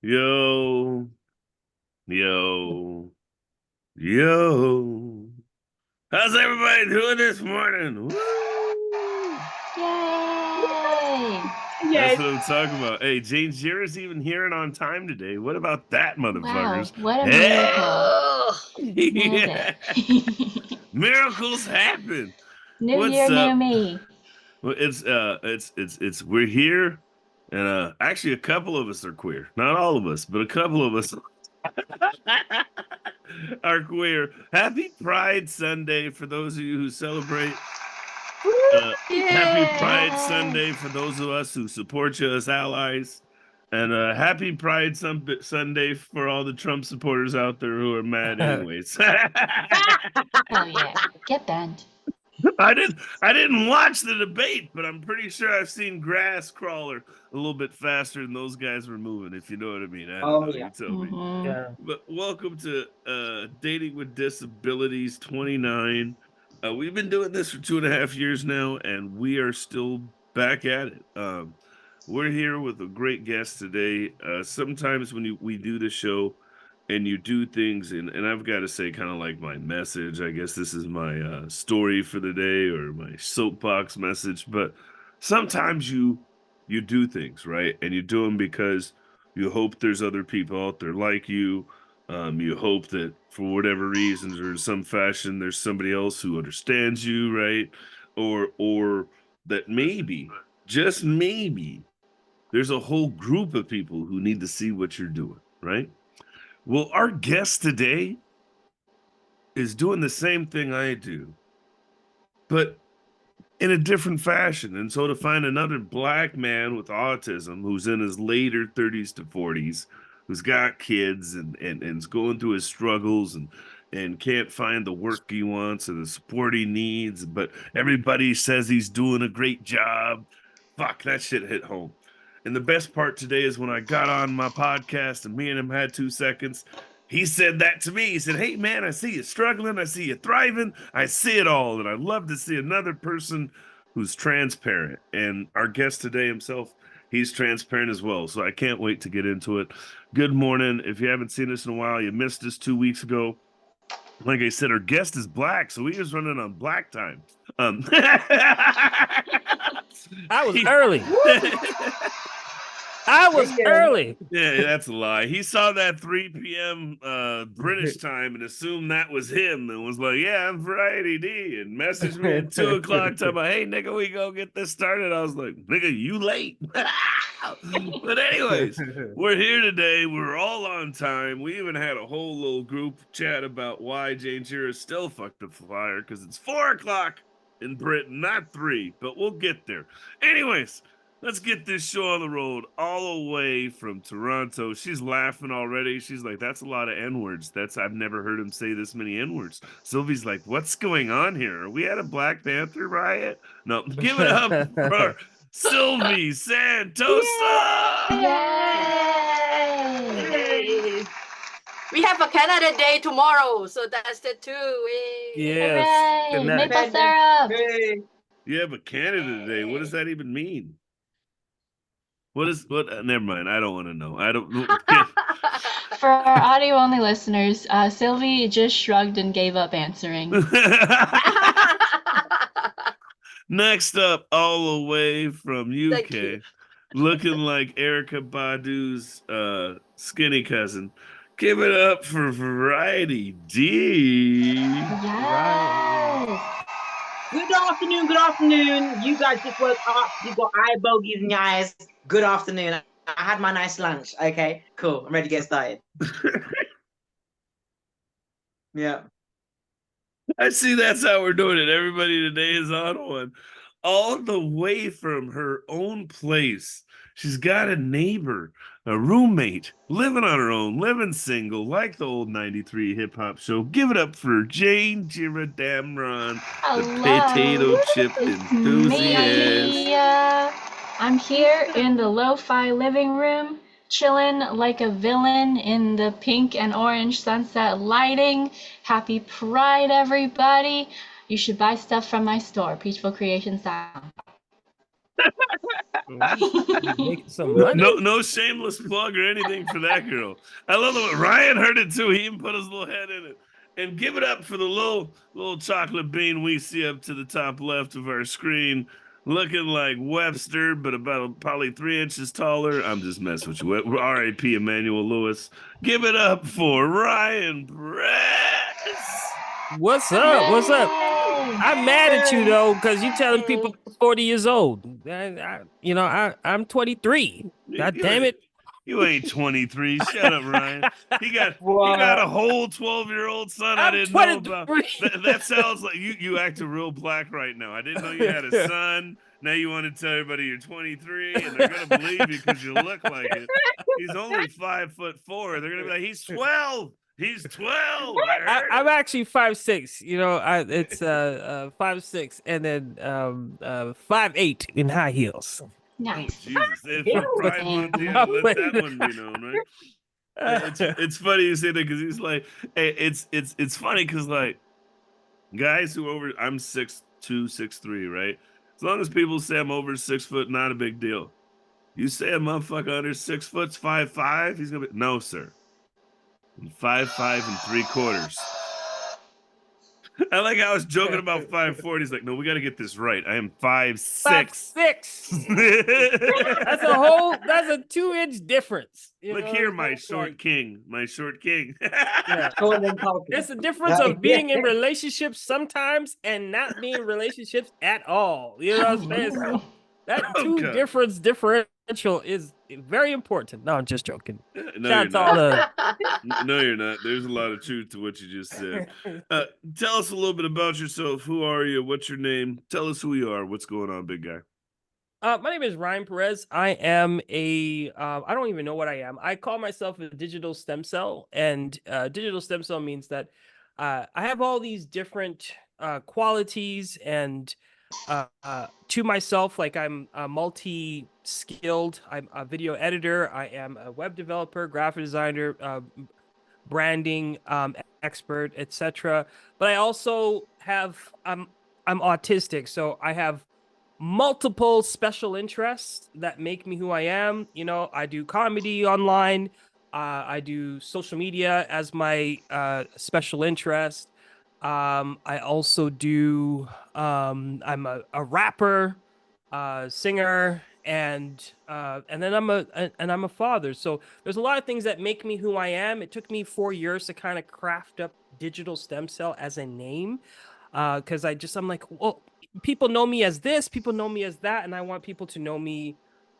Yo, yo, yo. How's everybody doing this morning? Woo! Yay! That's Yes. what I'm talking about. Hey, Janejira's even here and on time today. What about that, Wow, motherfuckers? what a miracle. Hey! Oh, Nailed it. Yeah. Miracles happen. New What's year, new up? me. Well, it's we're here, and actually a couple of us are queer. Not all of us, but a couple of us are queer. Happy Pride Sunday for those of you who celebrate. Uh, Happy yay! Pride Yay! Sunday for those of us who support you as allies. And happy Pride Sunday for all the Trump supporters out there who are mad anyways. Hell yeah. Get banned. I didn't watch the debate, but I'm pretty sure I've seen grass crawler a little bit faster than those guys were moving, if you know what I mean. I don't Oh know, yeah, you tell me. Mm-hmm. yeah. But welcome to Dating with Disabilities 29. We've been doing this for 2.5 years now, and we are still back at it. We're here with a great guest today. Sometimes when we do the show and you do things, and I've got to say, kind of like my message, I guess this is my story for the day or my soapbox message, but sometimes you do things, right? And you do them because you hope there's other people out there like you. You hope that for whatever reasons or in some fashion there's somebody else who understands you, right? Or that maybe, just maybe, there's a whole group of people who need to see what you're doing, right? Well, our guest today is doing the same thing I do, but in a different fashion. And so to find another black man with autism who's in his later 30s to 40s, who's got kids and is going through his struggles and can't find the work he wants and the support he needs, but everybody says he's doing a great job. Fuck, that shit hit home. And the best part today is when I got on my podcast and me and him had 2 seconds. He said that to me. He said, "Hey, man, I see you struggling. I see you thriving. I see it all. And I love to see another person who's transparent." And our guest today himself, he's transparent as well. So I can't wait to get into it. Good morning. If you haven't seen us in a while, you missed us 2 weeks ago. Like I said, our guest is black, so he was running on black time. Um, I was he, early. Woo! I Yeah, was yeah. early. Yeah, that's a lie. He saw that 3 p.m. British time and assumed that was him and was like, "Yeah, I'm Variety D," and messaged me at 2 o'clock talking about, "Hey, nigga, we go get this started." I was like, "Nigga, you late." But anyways, we're here today. We're all on time. We even had a whole little group chat about why Janejira still fucked the flyer because it's 4 o'clock in Britain, not three. But we'll get there. Anyways. Let's get this show on the road all the way from Toronto. She's laughing already. She's like, "That's a lot of N-words. I've never heard him say this many N-words." Sylvie's like, "What's going on here? Are we at a Black Panther riot?" No, give it up for Sylvie Santosa. Yay! Yay! We have a Canada Day tomorrow, so that's it too. Yay. Yes. Hooray! Good night. Maple Independence syrup! Day. Yeah, but Canada Day, what does Yay. that even mean? What? Never mind. I don't want to know. I don't. For our audio only listeners, Sylvie just shrugged and gave up answering. Next up, all the way from Thank you. UK, looking like Erica Badu's skinny cousin. Give it up for Variety D. Right. Yes! Good afternoon, good afternoon. You guys just woke up. You got eye bogies in your eyes. Good afternoon. I had my nice lunch. Okay, cool. I'm ready to get started. Yeah. I see that's how we're doing it. Everybody today is on one. All the way from her own place. She's got a neighbor, a roommate, living on her own, living single, like the old 93 hip hop show. Give it up for Janejira Damron, the Hello! potato chip It's enthusiast. me! I'm here in the lo-fi living room, chilling like a villain in the pink and orange sunset lighting. Happy Pride, everybody! You should buy stuff from my store, peacefulcreations.com. Making some money. No shameless plug or anything for that girl. I love the way Ryan heard it too. He even put his little head in it. And give it up for the little chocolate bean we see up to the top left of our screen, looking like Webster, but about probably 3 inches taller. I'm just messing with you. R.A.P. Emmanuel Lewis. Give it up for Ryan Perez. What's up? What's up? I'm mad at you though, because you telling people 40 years old. I'm 23. God damn it. You ain't 23. Shut up, Ryan. He got a whole 12-year-old son I didn't know about. That sounds like you acting real black right now. I didn't know you had a son. Now you want to tell everybody you're 23, and they're gonna believe you because you look like it. He's only 5'4". They're gonna be like, he's 12. He's 12. I'm actually 5'6". It's 5'6", and then 5'8" in high heels. Nice. Oh, Jesus. For Pride Month, let that one be known, right? It's funny you say that because he's like, hey, it's funny because like guys who I'm 6'2", 6'3", right? As long as people say I'm over 6 foot, not a big deal. You say a motherfucker under 6 foot, 5'5", he's gonna be no, sir. 5'5 3/4". I like how I was joking about 5'4". He's like, no, we got to get this right. I am 5'6". 5'6". That's a 2-inch difference. Look here, my short king. My short king. Yeah. It's the difference of being in relationships sometimes and not being in relationships at all. You know what I'm saying? So that differential is very important. No, I'm just joking. No, you're not. There's a lot of truth to what you just said. Tell us a little bit about yourself. Who are you? What's your name? Tell us who you are. What's going on, big guy? My name is Ryan Perez. I am I don't even know what I am. I call myself a digital stem cell, and digital stem cell means that I have all these different qualities and to myself, like I'm multi-skilled. I'm a video editor. I am a web developer, graphic designer, branding expert, etc. But I also I'm autistic, so I have multiple special interests that make me who I am. I do comedy online. I do social media as my special interest. I also do. I'm a rapper, singer, and then I'm a father. So there's a lot of things that make me who I am. It took me 4 years to kind of craft up digital stem cell as a name, because I'm like, well, people know me as this, people know me as that, and I want people to know me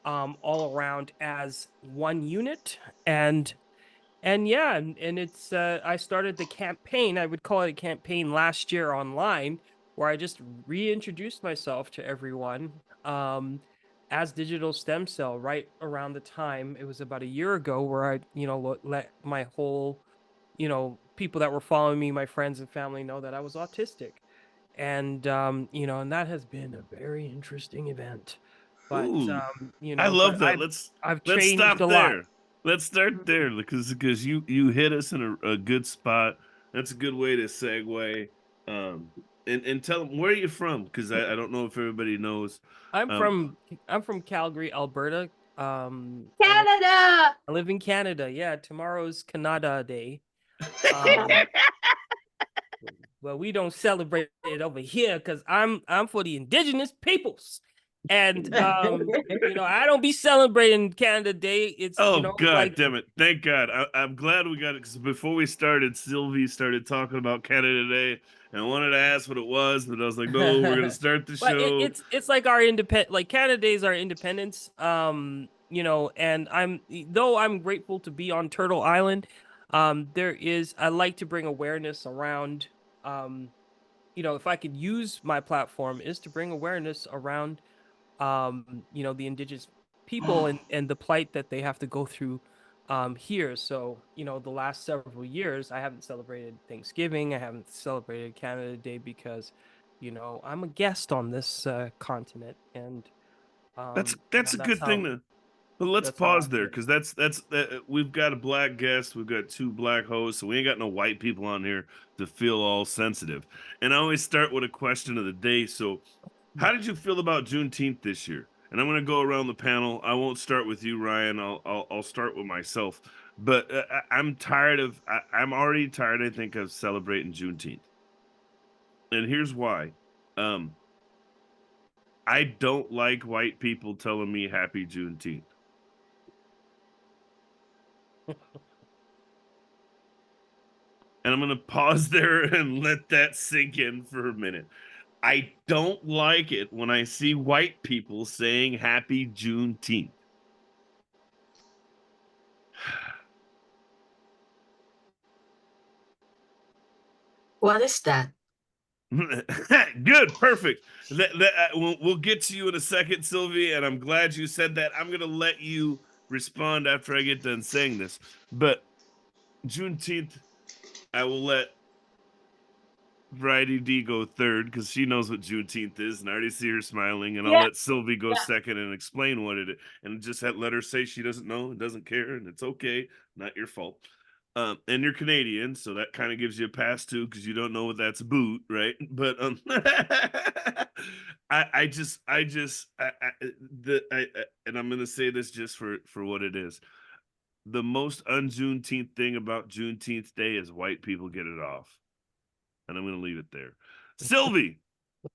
all around as one unit. And yeah, and it's I started the campaign. I would call it a campaign last year online, where I just reintroduced myself to everyone as digital stem cell right around the time. It was about a year ago where I let my whole people that were following me, my friends and family, know that I was autistic. And and that has been a very interesting event. But Ooh, I love that. I've let's changed stop a there. lot. Let's start there because you hit us in a good spot. That's a good way to segue. And tell them, where are you from? Because I don't know if everybody knows. I'm Um, from Calgary, Alberta. Canada. I live in Canada. Yeah, tomorrow's Canada Day. Well, we don't celebrate it over here because I'm for the Indigenous peoples, and I don't be celebrating Canada Day. It's God damn it! Thank God. I'm glad we got it because before we started, Silvi started talking about Canada Day, and I wanted to ask what it was, but I was like, no, we're gonna start the show. It's like our Canada Day is our independence. And I'm grateful to be on Turtle Island. I like to bring awareness around. If I could use my platform, is to bring awareness around the indigenous people and the plight that they have to go through here. So the last several years I haven't celebrated Thanksgiving, I haven't celebrated Canada Day because I'm a guest on this continent. And that's a good thing to. But let's pause there because we've got a black guest, we've got 2 black hosts, so we ain't got no white people on here to feel all sensitive. And I always start with a question of the day. So, how did you feel about Juneteenth this year? and I'm going to go around the panel. I won't start with you, Ryan. I'll start with myself. But I'm tired of. I'm already tired. I think of celebrating Juneteenth, and here's why. Um, I don't like white people telling me Happy Juneteenth. And I'm going to pause there and let that sink in for a minute. I don't like it when I see white people saying Happy Juneteenth. What is that? Good, perfect. We'll get to you in a second, Silvi, and I'm glad you said that. I'm going to let you respond after I get done saying this. But Juneteenth, I will let Variety D go third because she knows what Juneteenth is, and I already see her smiling. And I'll Yeah, let Sylvie go yeah. second and explain what it is, and just let her say she doesn't know and doesn't care, and it's okay, not your fault. And you're Canadian, so that kind of gives you a pass too because you don't know what that's boot, right? But and I'm gonna say this just for what it is. The most un-Juneteenth thing about Juneteenth Day is white people get it off. And I'm going to leave it there. Silvi,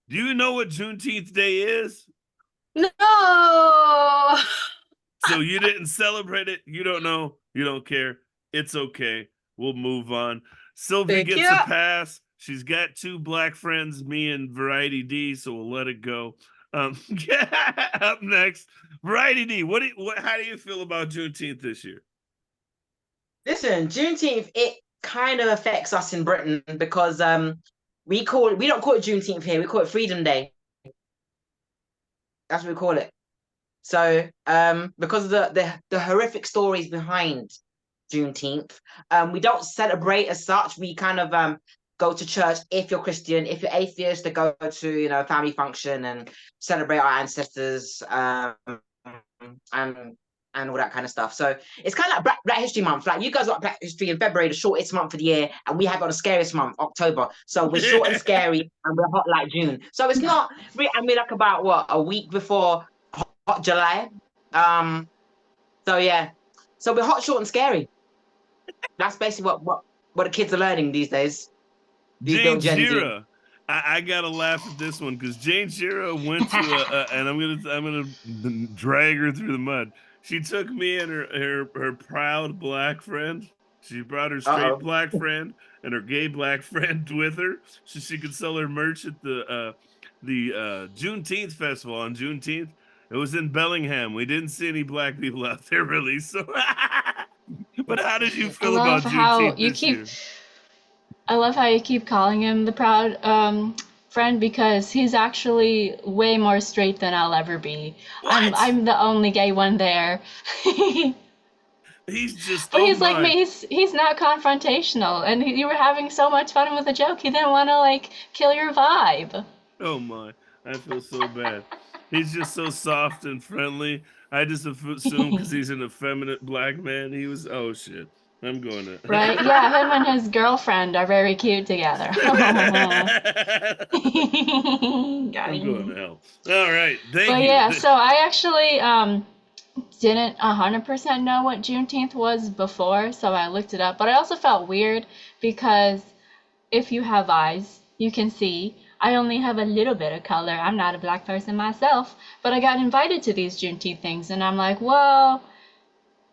do you know what Juneteenth Day is? No. So you didn't celebrate it. You don't know. You don't care. It's okay. We'll move on. Sylvie Thank gets you. a pass. She's got two black friends, me and Variety D, so we'll let it go. Up next, Variety D. How do you feel about Juneteenth this year? Listen, Juneteenth, it kind of affects us in Britain because we don't call it Juneteenth here, we call it Freedom Day. That's what we call it. So because of the horrific stories behind Juneteenth, we don't celebrate as such. We kind of go to church if you're Christian. If you're atheist, to go to a family function and celebrate our ancestors and all that kind of stuff. So it's kind of like Black History Month. Like you guys got Black History in February, the shortest month of the year, and we have got the scariest month, October. So we're short and scary, and we're hot like June. So it's not. I mean, like about what, a week before hot July. So yeah. So we're hot, short, and scary. That's basically what the kids are learning these days. These little Gen Z. Janejira. I gotta laugh at this one because Janejira went to and I'm gonna drag her through the mud. She took me and her proud black friend. She brought her straight Uh-oh. black friend and her gay black friend with her, so she could sell her merch at the Juneteenth festival on Juneteenth. It was in Bellingham. We didn't see any black people out there really. So, but how did you I feel love about how Juneteenth you this keep. year? I love how you keep calling him the proud friend because he's actually way more straight than I'll ever be. What? I'm the only gay one there. He's just But oh he's like my. me. He's not confrontational, and you were having so much fun with the joke. He didn't want to like kill your vibe. Oh my, I feel so bad. He's just so soft and friendly. I just assume because he's an effeminate black man, he was. Oh shit, I'm going to. Right? Yeah, him and his girlfriend are very cute together. Got I'm going to him. hell. All right, thank But you. yeah, so I actually didn't 100% know what Juneteenth was before, so I looked it up. But I also felt weird because if you have eyes, you can see. I only have a little bit of color. I'm not a black person myself, but I got invited to these Juneteenth things, and I'm like, well,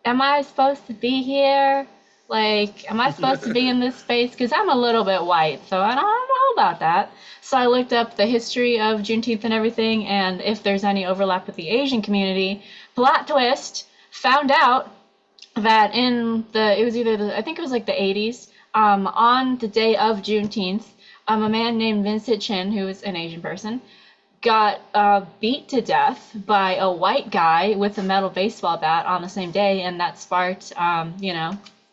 am I supposed to be here? Like, am I supposed to be in this space? Because I'm a little bit white, so I don't know about that. So I looked up the history of Juneteenth and everything, and if there's any overlap with the Asian community. Plot twist, found out that it was either I think it was like the 80s, on the day of Juneteenth, a man named Vincent Chin, who was an Asian person, got beat to death by a white guy with a metal baseball bat on the same day, and that sparked,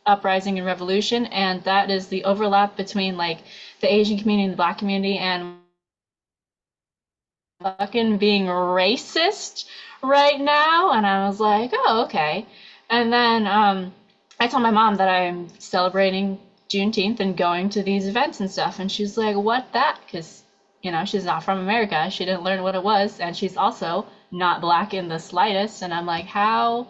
uprising and revolution. And that is the overlap between like the Asian community and the black community, and fucking being racist right now. And I was like, oh, okay. And then I told my mom that I'm celebrating Juneteenth and going to these events and stuff. And she's like, what that? Because, she's not from America. She didn't learn what it was. And she's also not black in the slightest. And I'm like, how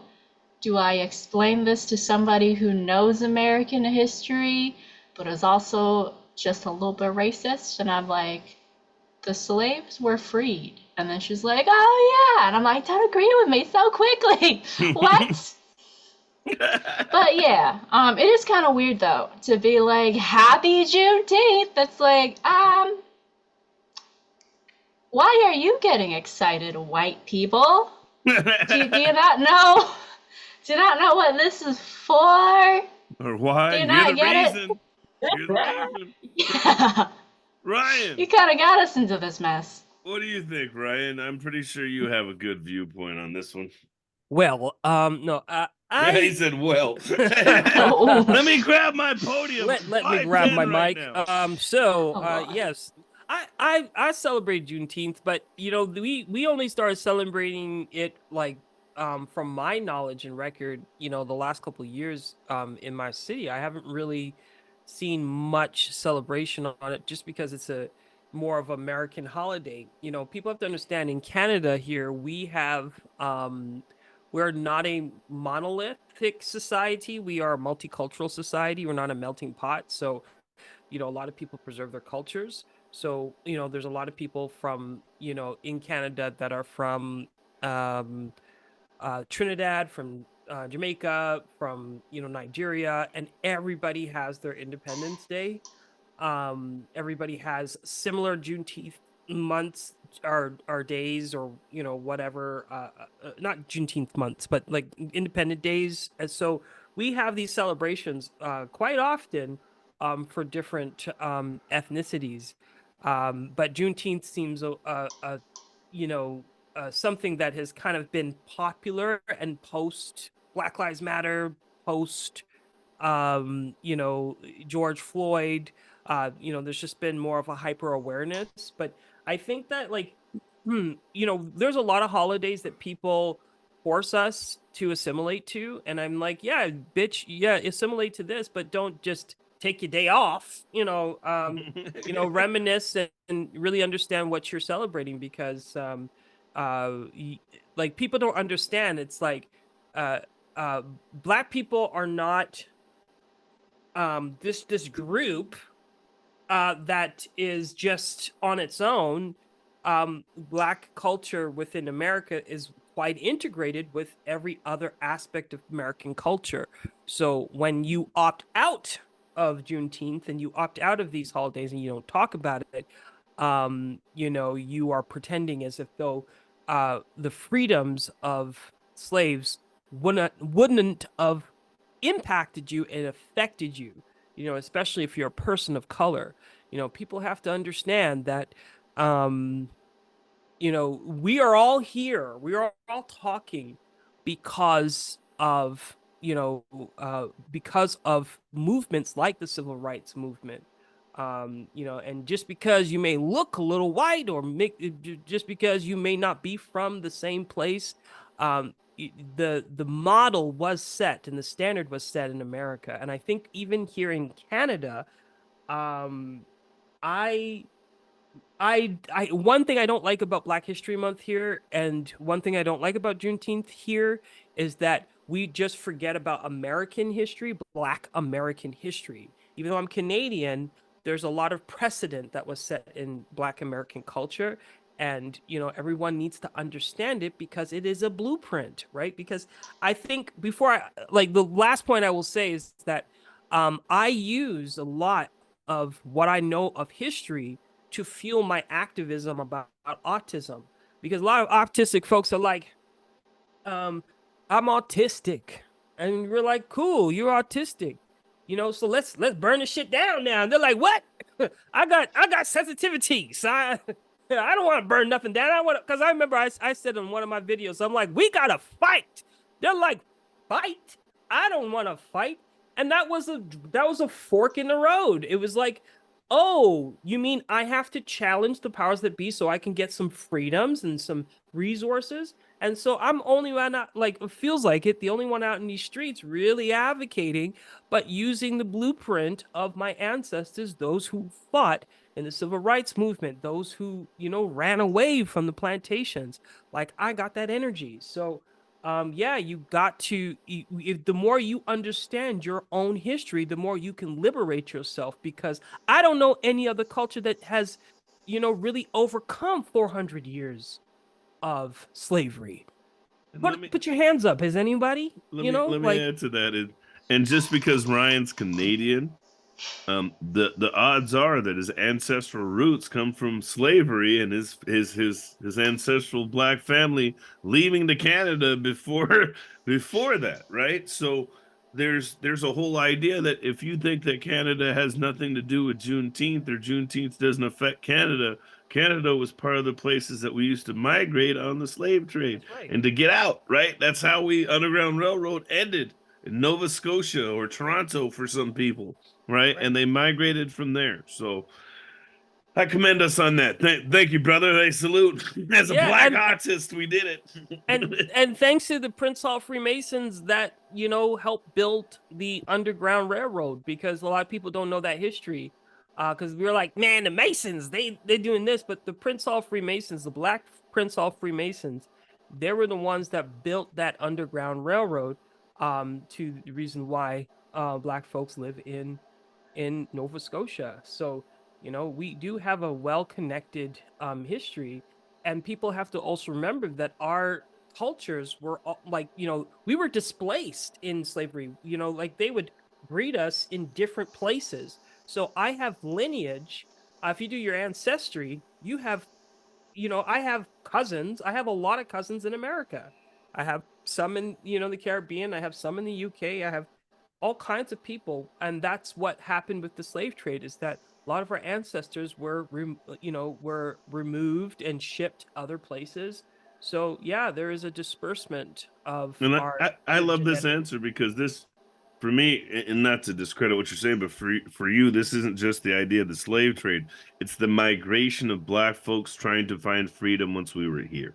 do I explain this to somebody who knows American history, but is also just a little bit racist? And I'm like, the slaves were freed. And then she's like, oh yeah. And I'm like, don't agree with me so quickly. What? But yeah, it is kind of weird though to be like, happy Juneteenth. That's like, why are you getting excited, white people? Do you not know? Do you not know what this is for? Or why? Do you You're not the get reason. You're the reason. it? Yeah. Ryan, You kind of got us into this mess. what do you think, Ryan? I'm pretty sure you have a good viewpoint on this one. Well, no, He said, "Well, Oh. let me grab my podium. let me grab my right mic. now." Oh, Lord. Yes, I celebrate Juneteenth, but we only started celebrating it like from my knowledge and record, the last couple of years in my city. I haven't really seen much celebration on it just because it's a more of American holiday. People have to understand in Canada here we have we're not a monolithic society. We are a multicultural society. We're not a melting pot. So, a lot of people preserve their cultures. So, there's a lot of people from, in Canada that are from Trinidad, from Jamaica, from, Nigeria, and everybody has their Independence Day. Everybody has similar Juneteenth months or days or whatever, not Juneteenth months, but like independent days. And so we have these celebrations quite often for different ethnicities. But Juneteenth seems something that has kind of been popular and post Black Lives Matter, post George Floyd. There's just been more of a hyper awareness. But I think that there's a lot of holidays that people force us to assimilate to, and I'm like, yeah, bitch, yeah, assimilate to this, but don't just take your day off. Reminisce and really understand what you're celebrating, because like people don't understand. It's like Black people are not this group that is just on its own. Black culture within America is quite integrated with every other aspect of American culture. So when you opt out of Juneteenth and you opt out of these holidays and you don't talk about it, you are pretending as if though the freedoms of slaves wouldn't have impacted you and affected you, especially if you're a person of color. People have to understand that, we are all here. We are all talking because of, because of movements like the civil rights movement. And just because you may look a little white or just because you may not be from the same place, the model was set and the standard was set in America. And I think even here in Canada, I one thing I don't like about Black History Month here, and one thing I don't like about Juneteenth here, is that we just forget about American history, Black American history. Even though I'm Canadian, there's a lot of precedent that was set in Black American culture. And, everyone needs to understand it because it is a blueprint, right? Because I think the last point I will say is that I use a lot of what I know of history to fuel my activism about autism. Because a lot of autistic folks are like, I'm autistic. And we're like, cool, you're autistic. So let's burn the shit down now. And they're like, what? I got sensitivities. I don't want to burn nothing down. Because I remember I said in one of my videos, I'm like, we gotta fight. They're like, fight? I don't want to fight. And that was a fork in the road. It was like, oh, you mean I have to challenge the powers that be so I can get some freedoms and some resources? And so I'm only one out, like, it feels like it, the only one out in these streets really advocating, but using the blueprint of my ancestors, those who fought in the civil rights movement, those who, ran away from the plantations. Like, I got that energy. So, yeah, you got to, the more you understand your own history, the more you can liberate yourself, because I don't know any other culture that has, really overcome 400 years of slavery. Put your hands up. Has anybody? Let me add to that. And just because Ryan's Canadian, the odds are that his ancestral roots come from slavery and his ancestral black family leaving to Canada before that, right? So there's a whole idea that if you think that Canada has nothing to do with Juneteenth, or Juneteenth doesn't affect Canada, Canada was part of the places that we used to migrate on the slave trade and to get out, right? That's how we Underground Railroad ended in Nova Scotia or Toronto for some people, right? And they migrated from there. So I commend us on that. Thank you, brother. I salute. As a black artist, we did it. and thanks to the Prince Hall Freemasons that, helped build the Underground Railroad, because a lot of people don't know that history. Because we were like, man, the Masons, they're doing this, but the Prince Hall Freemasons, the Black Prince Hall Freemasons, they were the ones that built that Underground Railroad, to the reason why black folks live in Nova Scotia. So, we do have a well-connected history, and people have to also remember that our cultures were like, we were displaced in slavery. Like, they would breed us in different places. So I have lineage. If you do your ancestry, you have, I have cousins. I have a lot of cousins in America. I have some in, the Caribbean. I have some in the UK. I have all kinds of people. And that's what happened with the slave trade, is that a lot of our ancestors were, were removed and shipped other places. So yeah, there is a disbursement of I love this answer, because this, for me, and not to discredit what you're saying, but for you, this isn't just the idea of the slave trade. It's the migration of black folks trying to find freedom once we were here.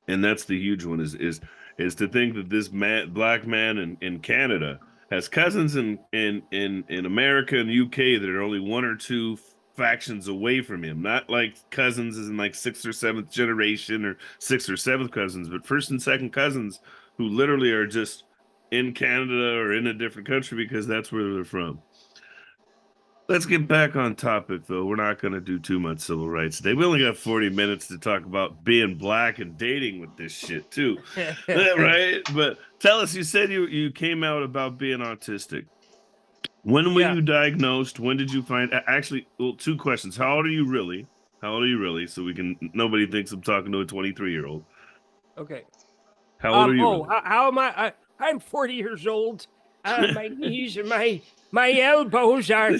And that's the huge one, is to think that this black man in Canada has cousins in America and the UK that are only one or two factions away from him. Not like cousins as in like sixth or seventh generation or sixth or seventh cousins, but first and second cousins who literally are just in Canada or in a different country because that's where they're from. Let's get back on topic, though. We're not going to do too much civil rights today. We only got 40 minutes to talk about being black and dating with this shit, too. Right? But tell us, you said you came out about being autistic. When were you diagnosed? When did you find... Actually, well, two questions. How old are you really? So nobody thinks I'm talking to a 23-year-old. Okay. How old are you? Really? How am I? I'm 40 years old. My knees and my elbows are...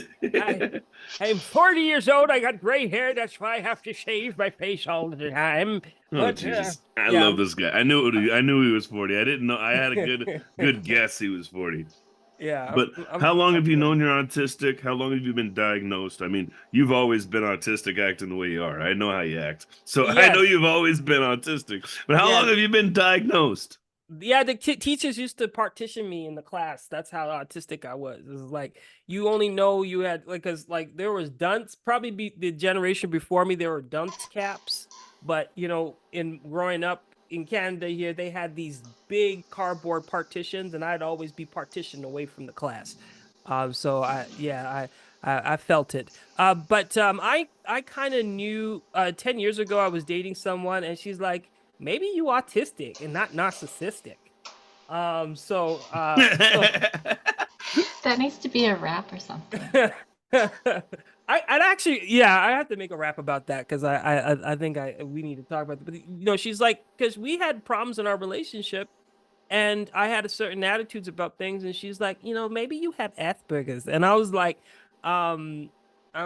I'm 40 years old. I got gray hair. That's why I have to shave my face all the time. Jesus. I love this guy. I knew he was 40. I didn't know. I had a good guess he was 40. Yeah. But how long have you known you're autistic? How long have you been diagnosed? I mean, you've always been autistic acting the way you are. I know how you act. So yes. I know you've always been autistic. But how long have you been diagnosed? Yeah, the teachers used to partition me in the class. That's how autistic I was. It was like, you only know you had, like, because like there was dunce, probably the generation before me, there were dunce caps. But, in growing up in Canada here, they had these big cardboard partitions, and I'd always be partitioned away from the class. So I felt it. But I kind of knew 10 years ago I was dating someone, and she's like, maybe you autistic and not narcissistic. So that needs to be a rap or something. I'd actually, I have to make a rap about that, because I think we need to talk about it. But she's like, because we had problems in our relationship, and I had certain attitudes about things, and she's like, maybe you have Asperger's, and I was like, I'm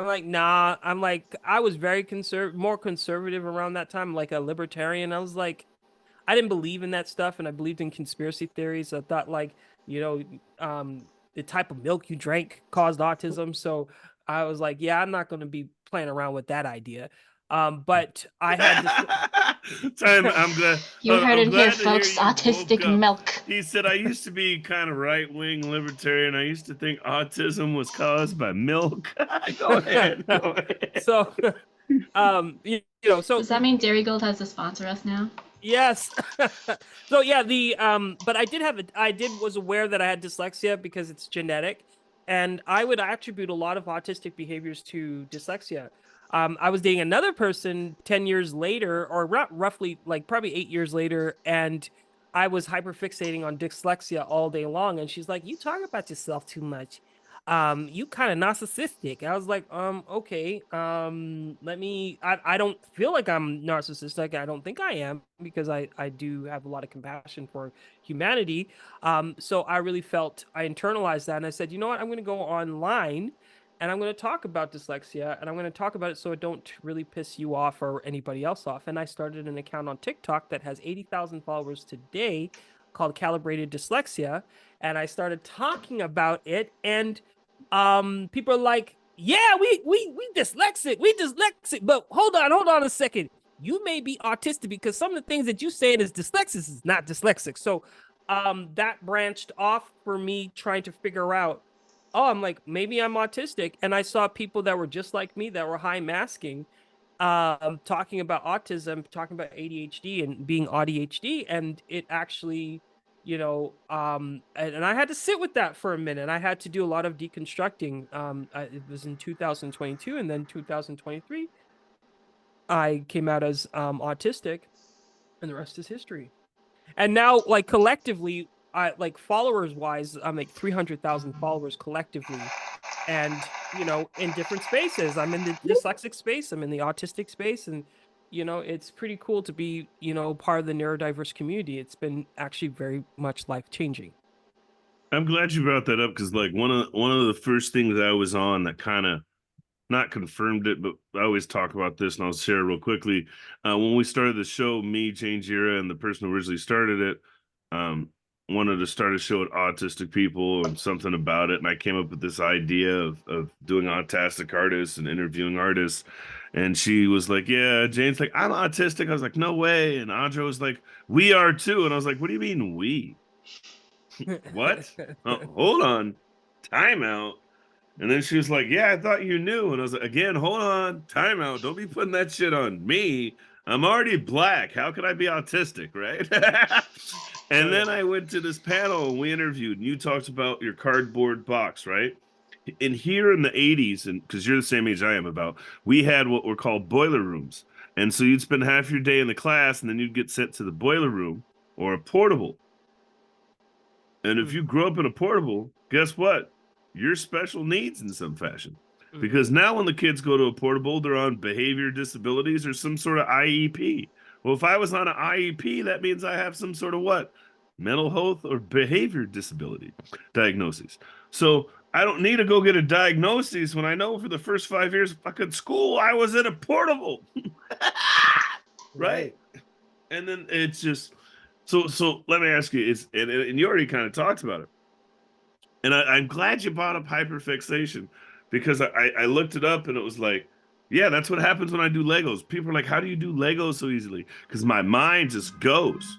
like, nah. I'm like, I was very more conservative around that time, like a libertarian. I was like, I didn't believe in that stuff, and I believed in conspiracy theories. I thought, like, the type of milk you drank caused autism. So I was like, yeah, I'm not going to be playing around with that idea. But I had I'm glad. You heard I'm it here, glad to hear folks. you woke Autistic up. milk. He said, "I used to be kind of right-wing libertarian. I used to think autism was caused by milk." Go ahead. Go ahead. So, so Does that mean Dairy Gold has to sponsor us now? yes. So yeah, but I was aware that I had dyslexia because it's genetic, and I would attribute a lot of autistic behaviors to dyslexia. I was dating another person 10 years later, or roughly like probably 8 years later, and I was hyperfixating on dyslexia all day long, and she's like, "You talk about yourself too much. You kind of narcissistic." I was like, okay, I don't feel like I'm narcissistic. I don't think I am, because I do have a lot of compassion for humanity. So I really felt, I internalized that, and I said, you know what, I'm going to go online and I'm going to talk about dyslexia, and I'm going to talk about it so it don't really piss you off or anybody else off. And I started an account on TikTok that has 80,000 followers today, called Calibrated Dyslexia, and I started talking about it, and people are like, yeah, we dyslexic, but hold on a second, you may be autistic, because some of the things that you saying is dyslexic is not dyslexic. So that branched off for me, trying to figure out, oh, I'm like, maybe I'm autistic. And I saw people that were just like me, that were high masking, talking about autism, talking about ADHD and being ADHD, and it actually, and I had to sit with that for a minute. I had to do a lot of deconstructing. It was in 2022, and then 2023, I came out as autistic, and the rest is history. And now, like, collectively, I like, followers wise, I'm like 300,000 followers collectively, and in different spaces. I'm in the dyslexic space, I'm in the autistic space, and it's pretty cool to be part of the neurodiverse community. It's been actually very much life changing. I'm glad you brought that up because, like, one of the first things I was on that kind of not confirmed it, but I always talk about this, and I'll share real quickly. When we started the show, me, Janejira, and the person who originally started it, um, wanted to start a show with autistic people and something about it. And I came up with this idea of doing autistic artists and interviewing artists. And she was like, "Yeah, Jane's like, I'm autistic." I was like, "No way." And Audra was like, "We are too." And I was like, "What do you mean we? What? Hold on. Timeout." And then she was like, "Yeah, I thought you knew." And I was like, "Again, hold on, timeout. Don't be putting that shit on me. I'm already black. How could I be autistic, right?" And then I went to this panel and we interviewed, and you talked about your cardboard box, right? And here in the 80s, and because you're the same age I am about, we had what were called boiler rooms. And so you'd spend half your day in the class, and then you'd get sent to the boiler room or a portable. And if you grow up in a portable, guess what? You're special needs in some fashion. Because now when the kids go to a portable, they're on behavior disabilities or some sort of IEP. Well, if I was on an IEP, that means I have some sort of what? Mental health or behavior disability diagnoses. So I don't need to go get a diagnosis when I know for the first 5 years of fucking school, I was in a portable. Right? And then it's just so let me ask you, and you already kind of talked about it. And I'm glad you brought up hyperfixation because I looked it up and it was like, yeah, that's what happens when I do Legos. People are like, "How do you do Legos so easily?" Because my mind just goes.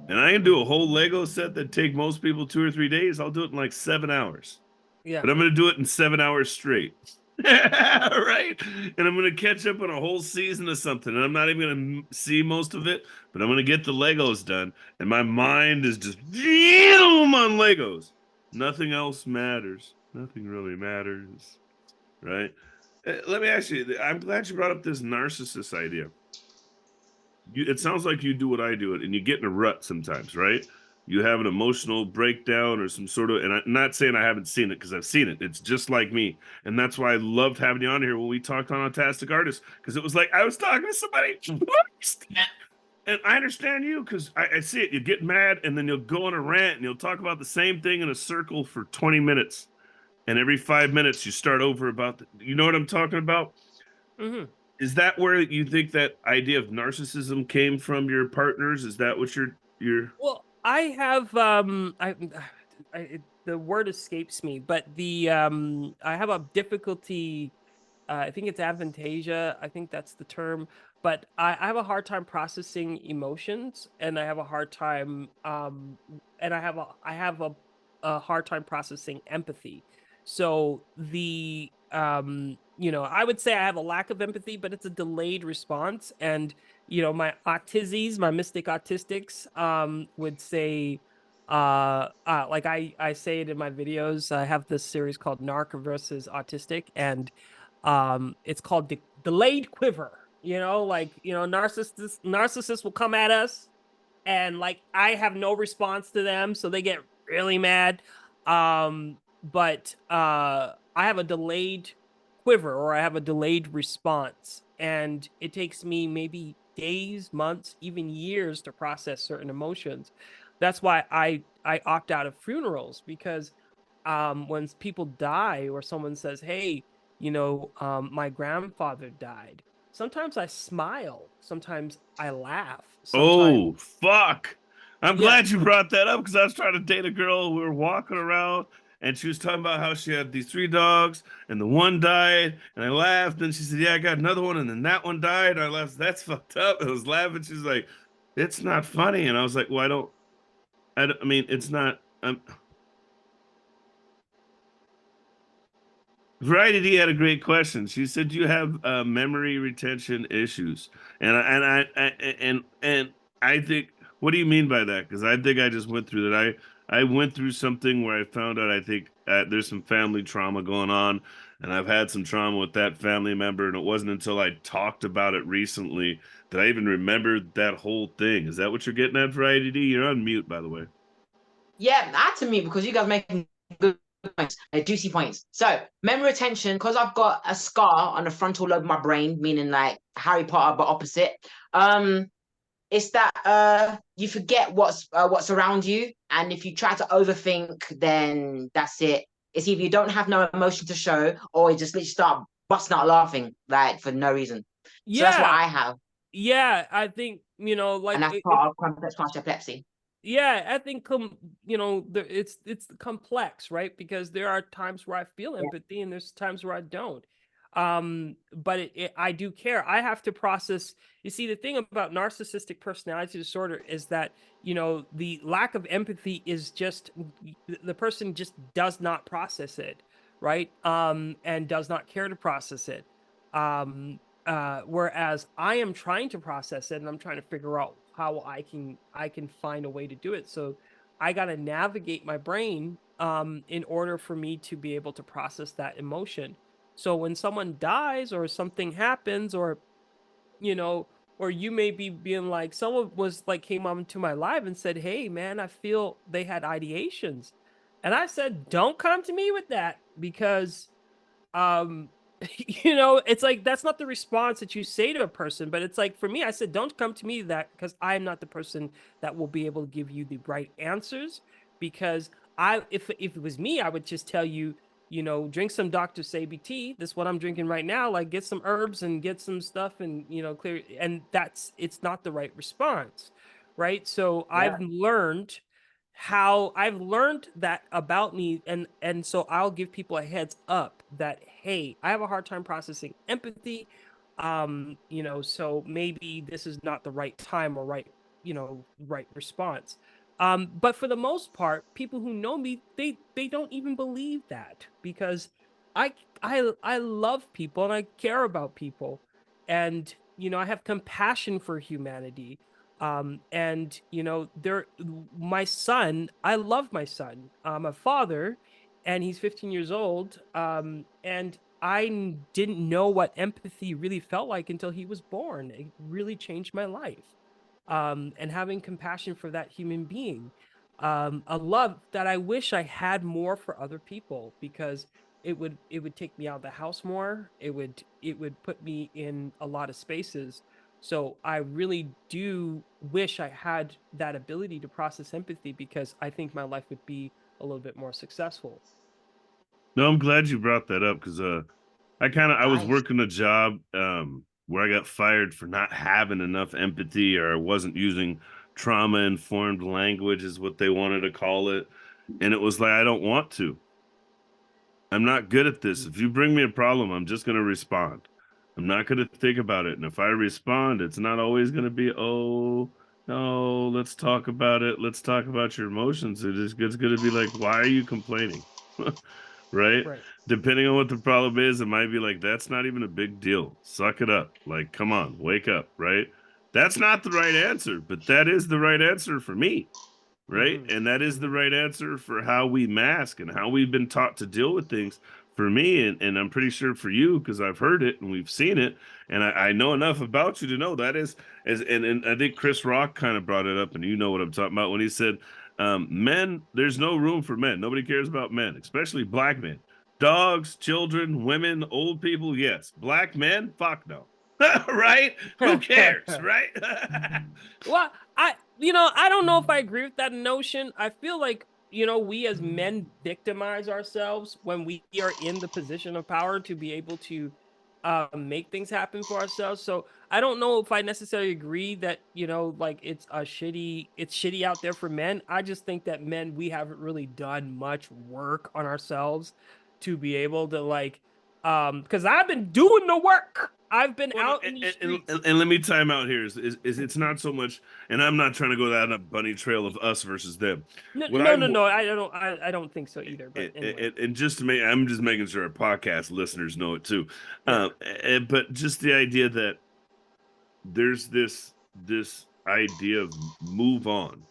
And I can do a whole Lego set that take most people 2 or 3 days. I'll do it in like 7 hours. Yeah. But I'm going to do it in 7 hours straight. Right? And I'm going to catch up on a whole season of something. And I'm not even going to see most of it, but I'm going to get the Legos done. And my mind is just on Legos. Nothing else matters. Nothing really matters. Right? Let me ask you, I'm glad you brought up this narcissist idea. It sounds like you do what I do it, and you get in a rut sometimes, right? You have an emotional breakdown or some sort of, and I'm not saying I haven't seen it because I've seen it. It's just like me. And that's why I loved having you on here when we talked on Autistic Artists, because it was like I was talking to somebody. And I understand you because I see it. You get mad and then you'll go on a rant and you'll talk about the same thing in a circle for 20 minutes. And every 5 minutes you start over about, you know what I'm talking about? Mm-hmm. Is that where you think that idea of narcissism came from your partners? Is that what you're Well, I have the word escapes me, but the I have a difficulty I think it's aphantasia. I think that's the term. But I have a hard time processing emotions, and I have a hard time, and I have a hard time processing empathy. So I would say I have a lack of empathy, but it's a delayed response. And my autisms, my mystic autistics, would say, like I say it in my videos. I have this series called Narc versus Autistic, and it's called delayed quiver. Narcissists will come at us, and like I have no response to them, so they get really mad. But I have a delayed quiver, or I have a delayed response, and it takes me maybe days, months, even years to process certain emotions. That's why I opt out of funerals, because when people die or someone says, "Hey, my grandfather died," sometimes I smile, sometimes I laugh, sometimes. Oh, fuck. I'm Yeah. glad you brought that up because I was trying to date a girl. We were walking around and she was talking about how she had these three dogs and the one died. And I laughed. And she said, "Yeah, I got another one. And then that one died." And I laughed. "That's fucked up." I was laughing. She's like, "It's not funny." And I was like, "Well, I mean, it's not. Variety had a great question. She said you have memory retention issues, and I think, what do you mean by that? Because I think I just went through that. I went through something where I found out I think there's some family trauma going on, and I've had some trauma with that family member, and it wasn't until I talked about it recently that I even remembered that whole thing. Is that what you're getting at, Variety D? You're on mute, by the way. Yeah, that to me because you guys making good points, juicy points. So memory retention, because I've got a scar on the frontal lobe of my brain, meaning like Harry Potter but opposite. Um, it's that you forget what's around you, and if you try to overthink, then that's it. It's either you don't have no emotion to show, or you just literally start busting out laughing like for no reason. So that's what Yeah, I have, yeah, I think, and like that's it, part of complex partial epilepsy. yeah, I think it's complex, right? Because there are times where I feel Yeah. empathy and there's times where I don't. But I do care. I have to process. You see, the thing about narcissistic personality disorder is that, the lack of empathy is just the person just does not process it, right? And does not care to process it. Whereas I am trying to process it, and I'm trying to figure out how I can find a way to do it. So I got to navigate my brain in order for me to be able to process that emotion. So when someone dies or something happens, or you know or you may be being like, someone was like, came on to my live and said, "Hey man, I feel," they had ideations, and I said, "Don't come to me with that," because um it's like, that's not the response that you say to a person. But it's like, for me, I said, "Don't come to me that, because I'm not the person that will be able to give you the right answers." Because if it was me, I would just tell you, drink some Dr. Sabi tea. That's what I'm drinking right now. Like, get some herbs and get some stuff, and clear. And it's not the right response, right? So Yeah. I've learned that about me, and so I'll give people a heads up that, hey, I have a hard time processing empathy. So maybe this is not the right time or right response. But for the most part, people who know me, they don't even believe that, because I I love people and I care about people, and I have compassion for humanity. And my son, I love my son. I'm a father, and he's 15 years old. And I didn't know what empathy really felt like until he was born. It really changed my life. And having compassion for that human being, a love that I wish I had more for other people, because it would take me out of the house more. It would put me in a lot of spaces. So I really do wish I had that ability to process empathy, because I think my life would be a little bit more successful. No, I'm glad you brought that up because I was Nice. working a job where I got fired for not having enough empathy, or I wasn't using trauma informed language is what they wanted to call it. And it was like, I don't want to. I'm not good at this. If you bring me a problem, I'm just going to respond. I'm not going to think about it. And if I respond, it's not always going to be, oh, no, let's talk about it. Let's talk about your emotions. It's going to be like, why are you complaining? Right? Right. Depending on what the problem is, it might be like, that's not even a big deal. Suck it up. Like, come on, wake up, right? That's not the right answer, but that is the right answer for me, right? Mm-hmm. And that is the right answer for how we mask and how we've been taught to deal with things for me. And I'm pretty sure for you, because I've heard it and we've seen it. And I know enough about you to know that is, and I think Chris Rock kind of brought it up, and you know what I'm talking about when he said, men, there's no room for men. Nobody cares about men, especially black men. Dogs, children, women, old people, yes. Black men, fuck no. Right? Who cares, right? Well, I don't know if I agree with that notion. I feel like, we as men victimize ourselves when we are in the position of power to be able to make things happen for ourselves. So I don't know if I necessarily agree that, like it's shitty out there for men. I just think that men, we haven't really done much work on ourselves to be able to because I've been doing the work. I've been Well, out in the streets. and let me time out here is it's not so much, and I'm not trying to go down a bunny trail of us versus them. No, What no, I'm no, no. I don't think so either. But anyway, and just to make, I'm just making sure our podcast listeners know it too. yeah. But just the idea that there's this idea of move on,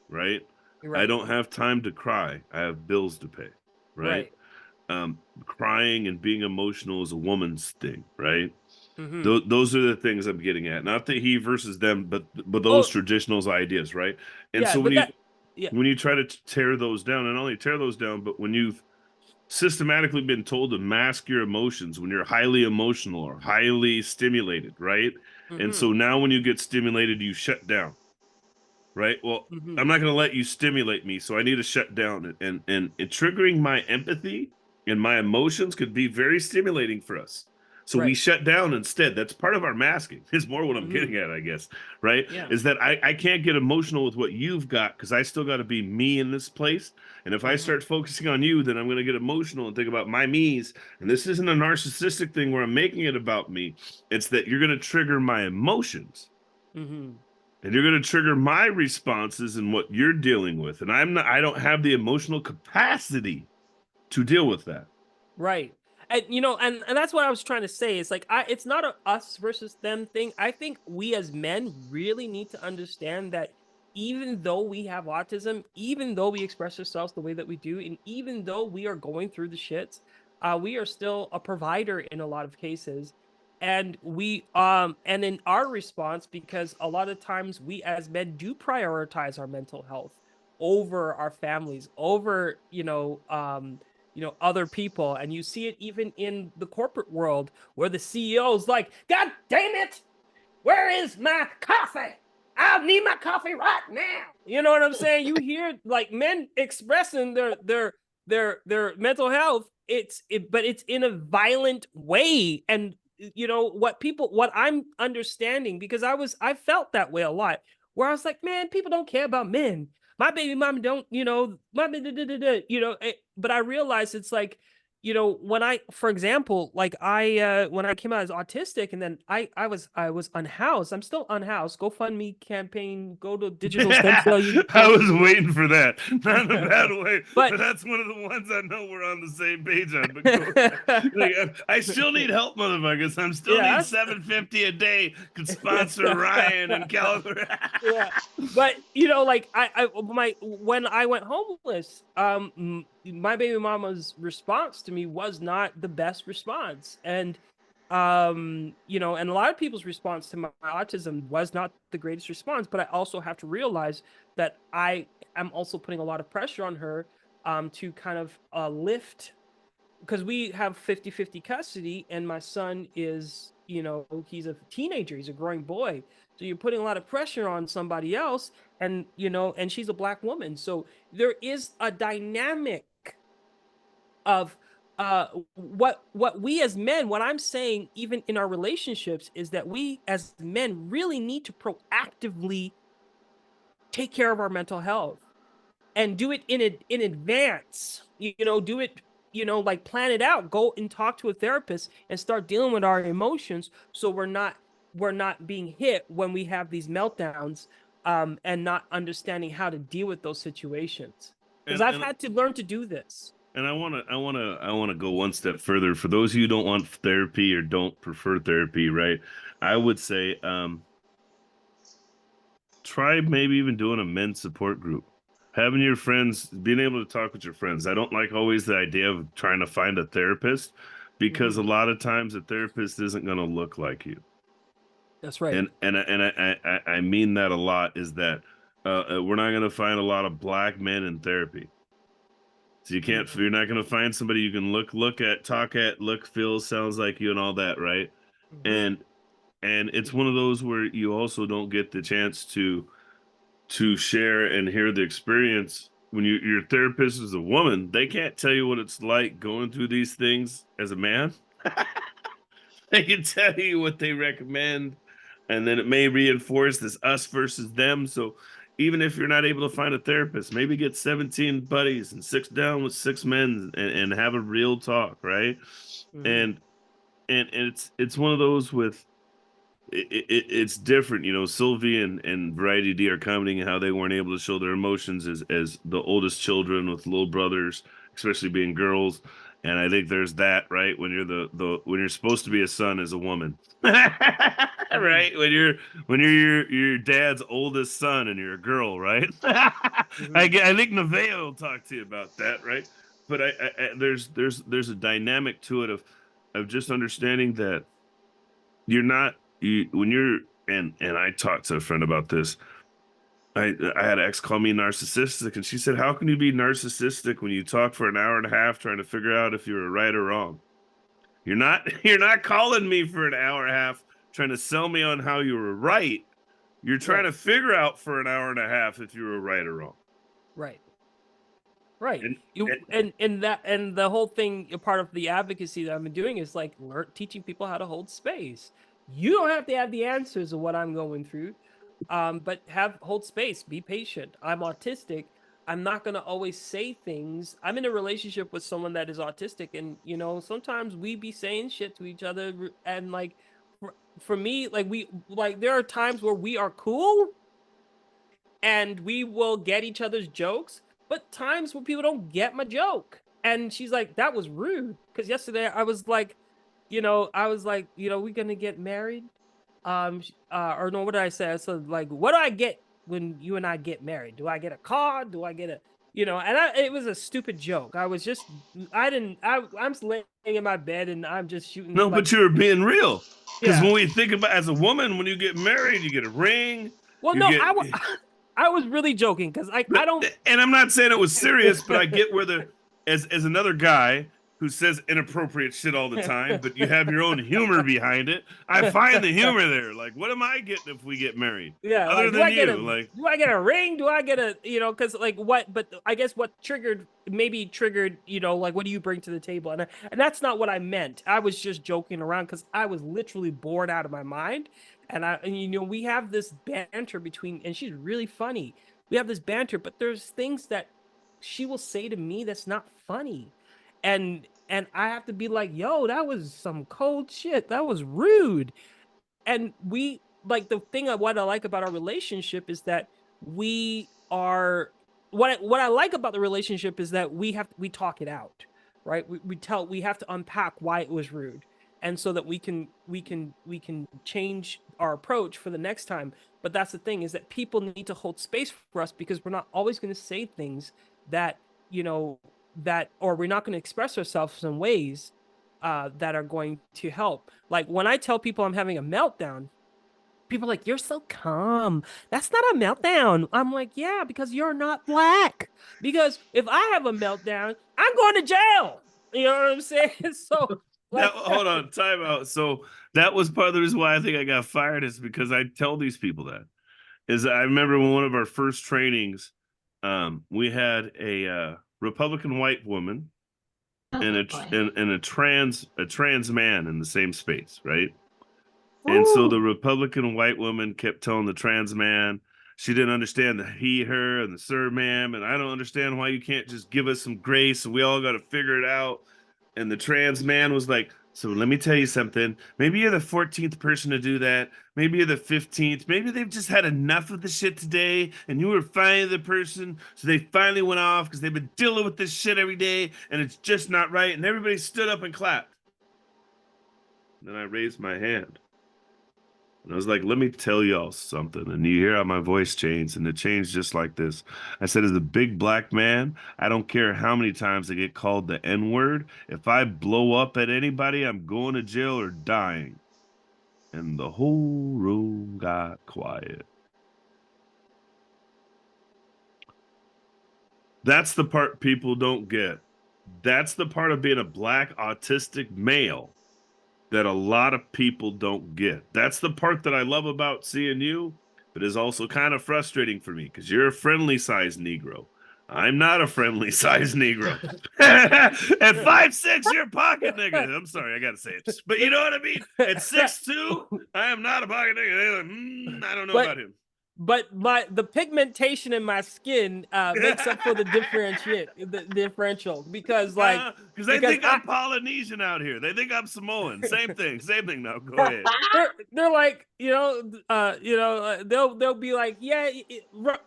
right? You're I right. don't have time to cry. I have bills to pay, right? Right. Crying and being emotional is a woman's thing, right? Mm-hmm. Those are the things I'm getting at. Not the he versus them, but those Oh, traditional ideas, right? And yeah, so but that, yeah. when you try to tear those down, and not only tear those down, but when you've systematically been told to mask your emotions when you're highly emotional or highly stimulated, right? And Mm-hmm. so now when you get stimulated, you shut down, right? Well, Mm-hmm. I'm not going to let you stimulate me, so I need to shut down. And it triggering my empathy and my emotions could be very stimulating for us. So we Right. shut down instead. That's part of our masking. Is more what I'm Mm-hmm. getting at, I guess. Right? Yeah. Is that I can't get emotional with what you've got because I still got to be me in this place. And if I Mm-hmm. start focusing on you, then I'm going to get emotional and think about my me's. And this isn't a narcissistic thing where I'm making it about me. It's that you're going to trigger my emotions Mm-hmm. and you're going to trigger my responses and what you're dealing with. And I don't have the emotional capacity to deal with that. Right. And and that's what I was trying to say. It's like it's not a us versus them thing. I think we as men really need to understand that even though we have autism, even though we express ourselves the way that we do, and even though we are going through the shits, we are still a provider in a lot of cases. And and in our response, because a lot of times we as men do prioritize our mental health over our families, over, other people. And you see it even in the corporate world where the CEO's like, God damn it, where is my coffee? I need my coffee right now. You know what I'm saying? You hear like men expressing their mental health. But it's in a violent way. And what I'm understanding, because I felt that way a lot, where I was like, man, people don't care about men. My baby mama don't, my but I realized it's like, when for example, like when I came out as autistic, and then I was unhoused. I'm still unhoused. GoFundMe campaign, go to digital stem cell. I was waiting for that. Not in a bad way, But but that's one of the ones I know we're on the same page on. But I still need help, motherfuckers. I still yeah, need $750 a day. Could sponsor Ryan in California. yeah, but like when I went homeless, my baby mama's response to me was not the best response. And and a lot of people's response to my autism was not the greatest response. But I also have to realize that I am also putting a lot of pressure on her to kind of lift, because we have 50-50 custody, and my son is, he's a teenager, he's a growing boy. So you're putting a lot of pressure on somebody else, and and she's a black woman. So there is a dynamic of what we as men, what I'm saying, even in our relationships, is that we as men really need to proactively take care of our mental health and do it in advance. Do it like plan it out, go and talk to a therapist and start dealing with our emotions, so we're not being hit when we have these meltdowns, and not understanding how to deal with those situations, because I've had to learn to do this. And I want to go one step further. For those of you who don't want therapy or don't prefer therapy, right? I would say try maybe even doing a men's support group. Having your friends, being able to talk with your friends. I don't like always the idea of trying to find a therapist, because a lot of times a therapist isn't going to look like you. That's right. And I mean that a lot, is that we're not going to find a lot of black men in therapy. So you're not going to find somebody you can look at, talk at, look, feel, sounds like you and all that, right? And it's one of those where you also don't get the chance to share and hear the experience. When your therapist is a woman, they can't tell you what it's like going through these things as a man. They can tell you what they recommend, and then it may reinforce this us versus them. So even if you're not able to find a therapist, maybe get 17 buddies and sit down with 6 men and have a real talk, right? And it's one of those with it's different, Silvi and Variety D are commenting how they weren't able to show their emotions as the oldest children with little brothers, especially being girls. And I think there's that, right? When you're when you're supposed to be a son as a woman, right? When you're your dad's oldest son and you're a girl, right? I think Nevaeh will talk to you about that, right? But there's a dynamic to it of just understanding that you're not when you're and I talked to a friend about this. I had an ex call me narcissistic, and she said, "How can you be narcissistic when you talk for an hour and a half trying to figure out if you were right or wrong? You're not calling me for an hour and a half trying to sell me on how you were right. You're trying to figure out for an hour and a half if you were right or wrong." Right. And the whole thing, part of the advocacy that I've been doing is like teaching people how to hold space. You don't have to have the answers of what I'm going through, but hold space, be patient. I'm autistic. I'm not going to always say things. I'm in a relationship with someone that is autistic, and sometimes we be saying shit to each other, and like for me, like there are times where we are cool and we will get each other's jokes, but times when people don't get my joke. And she's like, "That was rude." Because yesterday I was like, we gonna get married? Or no, what did I say? I said, like, what do I get when you and I get married? Do I get a car? Do I get a, it was a stupid joke. I'm laying in my bed and I'm just shooting. No, but you were being real. Because when we think about, as a woman, when you get married, you get a ring. Well, no, I was really joking, because I don't. And I'm not saying it was serious, but I get where as another guy who says inappropriate shit all the time, but you have your own humor behind it. I find the humor there. Like, what am I getting if we get married? Yeah. Other like, than you, do I get a ring? Do I get a, because like what? But I guess what triggered, like, what do you bring to the table? And that's not what I meant. I was just joking around because I was literally bored out of my mind. And we have this banter between, and she's really funny. We have this banter, but there's things that she will say to me that's not funny. And I have to be like, "Yo, that was some cold shit. That was rude." And we, like, the thing of what I like about our relationship is that we are, what I like about the relationship is that we talk it out, right? We have to unpack why it was rude, and so that we can change our approach for the next time. But that's the thing, is that people need to hold space for us, because we're not always going to say things that or we're not going to express ourselves in ways that are going to help. Like, when I tell people I'm having a meltdown, people are like, "You're so calm. That's not a meltdown." I'm like, "Yeah, because you're not black. Because if I have a meltdown, I'm going to jail." You know what I'm saying? So, now, hold on, time out. So that was part of the reason why I think I got fired, is because I tell these people that. I remember when one of our first trainings, we had a Republican white woman and a trans man in the same space, right? And so the Republican white woman kept telling the trans man, she didn't understand the he, her, and the sir, ma'am, and I don't understand why you can't just give us some grace and we all got to figure it out. And the trans man was like, so let me tell you something. Maybe you're the 14th person to do that. Maybe you're the 15th. Maybe they've just had enough of the shit today and you were finally the person. So they finally went off because they've been dealing with this shit every day and it's just not right. And everybody stood up and clapped. And then I raised my hand. And I was like, let me tell y'all something. And you hear how my voice changed, and it changed just like this. I said, as a big black man, I don't care how many times I get called the N-word. If I blow up at anybody, I'm going to jail or dying. And the whole room got quiet. That's the part people don't get. That's the part of being a black autistic male that a lot of people don't get. That's the part that I love about seeing you, but is also kind of frustrating for me because you're a friendly sized Negro. I'm not a friendly sized Negro. At 5'6", you're a pocket nigga. I'm sorry, I gotta say it. But you know what I mean? At 6'2", I am not a pocket nigga. They're like, I don't know about him. But the pigmentation in my skin makes up for the differential because because they think I'm Polynesian out here. They think I'm Samoan. Same thing. Now go ahead. They're like, they'll be like, yeah,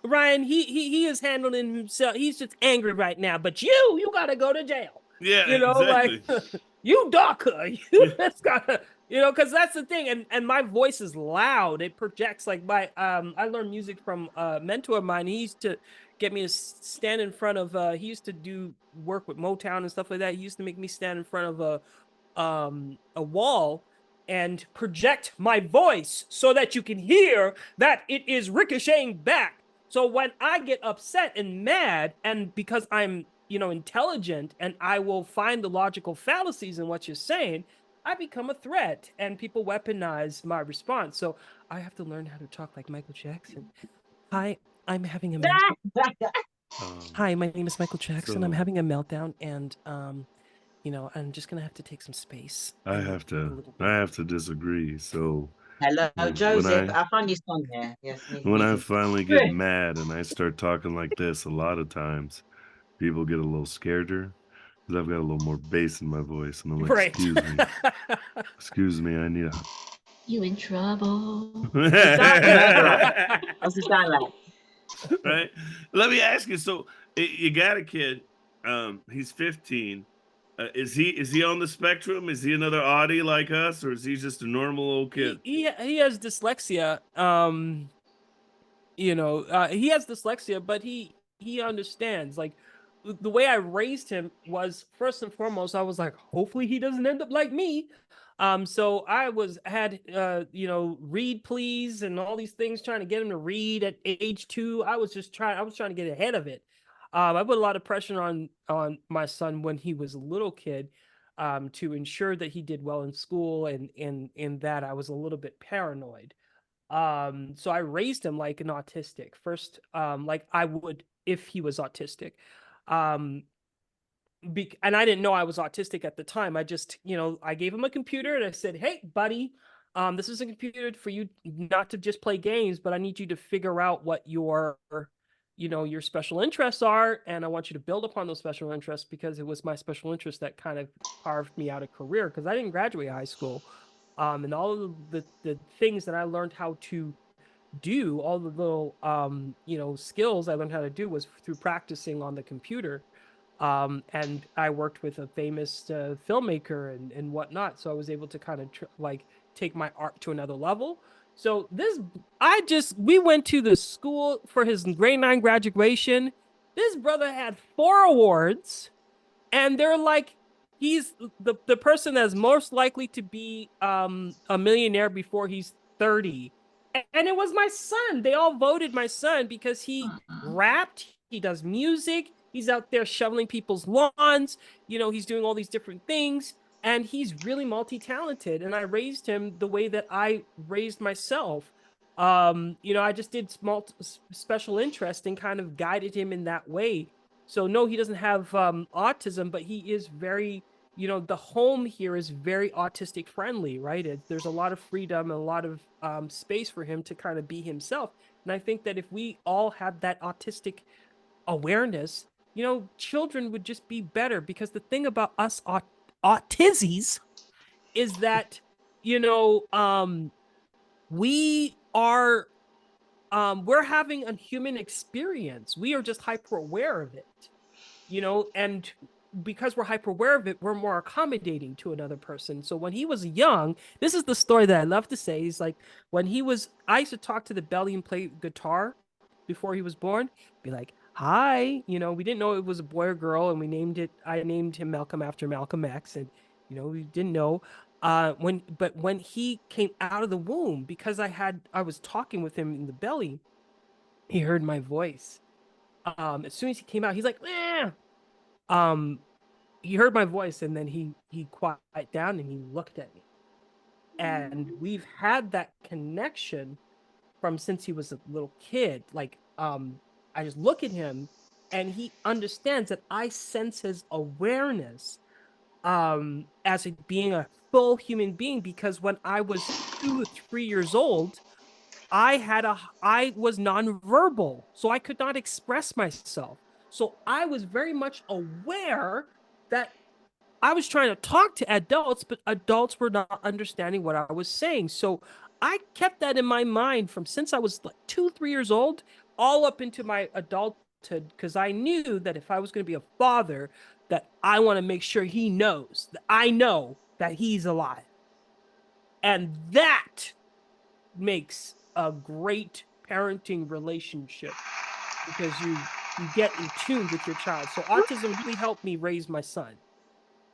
Ryan, he is handling himself. He's just angry right now. But you gotta go to jail. Yeah, exactly. Like you darker. You just gotta. Because that's the thing, and my voice is loud. It projects like my I learned music from a mentor of mine. He used to get me to stand in front of. He used to do work with Motown and stuff like that. He used to make me stand in front of a wall and project my voice so that you can hear that it is ricocheting back. So when I get upset and mad, and because I'm intelligent, and I will find the logical fallacies in what you're saying, I become a threat, and people weaponize my response. So I have to learn how to talk like Michael Jackson. Hi, I'm having a meltdown. Hi, my name is Michael Jackson. I'm having a meltdown, and I'm just gonna have to take some space. I have to disagree. So hello, Joseph. I found your song here. Yes. When I finally get mad and I start talking like this, a lot of times people get a little scareder. Because I've got a little more bass in my voice, and I'm like, excuse me, I need a... You in trouble. What's it sound like? Right? Let me ask you, so you got a kid, he's 15. Is he on the spectrum? Is he another Audie like us, or is he just a normal old kid? He has dyslexia. He has dyslexia, but he understands. Like, the way I raised him was, first and foremost, I was like, hopefully he doesn't end up like me. So I had read please and all these things, trying to get him to read at age 2. I was trying to get ahead of it. I put a lot of pressure on my son when he was a little kid, to ensure that he did well in school, and in that I was a little bit paranoid. So I raised him like an autistic. First, like I would if he was autistic. And I didn't know I was autistic at the time. I just, I gave him a computer and I said, hey, buddy, this is a computer for you not to just play games, but I need you to figure out what your special interests are. And I want you to build upon those special interests, because it was my special interest that kind of carved me out a career, because I didn't graduate high school. And all of the things that I learned how to do, all the little, skills I learned how to do was through practicing on the computer. And I worked with a famous filmmaker and whatnot. So I was able to kind of take my art to another level. So we went to the school for his grade 9 graduation. This brother had 4 awards, and they're like, he's the person that's most likely to be a millionaire before he's 30. And it was my son. They all voted my son because he rapped, he does music, he's out there shoveling people's lawns, he's doing all these different things, and he's really multi-talented. And I raised him the way that I raised myself. I just did special interest and kind of guided him in that way. So no, he doesn't have autism, but he is very, the home here is very autistic friendly, right? There's a lot of freedom and a lot of space for him to kind of be himself. And I think that if we all had that autistic awareness, children would just be better. Because the thing about us autisties is that, we are, we're having a human experience. We are just hyper aware of it, and because we're hyper aware of it, we're more accommodating to another person. So when he was young, this is the story that I love to say. He's like, I used to talk to the belly and play guitar before he was born, be like, hi, we didn't know it was a boy or girl, and I named him Malcolm after Malcolm X, and, we didn't know. When he came out of the womb, because I was talking with him in the belly, he heard my voice. As soon as he came out, he's like, eh! He heard my voice, and then he quieted down and he looked at me. And we've had that connection from since he was a little kid. Like, I just look at him and he understands that I sense his awareness as being a full human being, because when I was 2 or 3 years old, I was nonverbal, so I could not express myself. So I was very much aware that I was trying to talk to adults, but adults were not understanding what I was saying. So I kept that in my mind from since I was like 2, 3 years old, all up into my adulthood, because I knew that if I was going to be a father, that I want to make sure he knows that I know that he's alive. And that makes a great parenting relationship, because you get in tune with your child. So autism really helped me raise my son.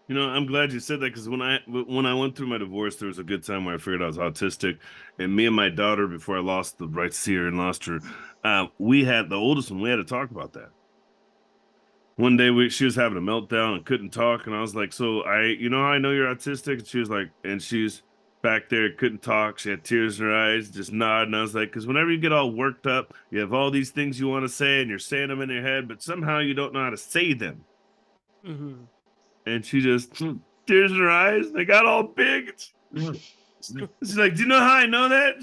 I'm glad you said that, because when I went through my divorce, there was a good time where I figured I was autistic, and me and my daughter, before I lost the right to see her and lost her, we had the oldest one. We had to talk about that. One day she was having a meltdown and couldn't talk, and I was like, "So I know you're autistic," and she was like, and she's back there, couldn't talk. She had tears in her eyes, just nodding. And I was like, because whenever you get all worked up, you have all these things you want to say, and you're saying them in your head, but somehow you don't know how to say them. Mm-hmm. And she just tears in her eyes. They got all big. She's like, "Do you know how I know that?"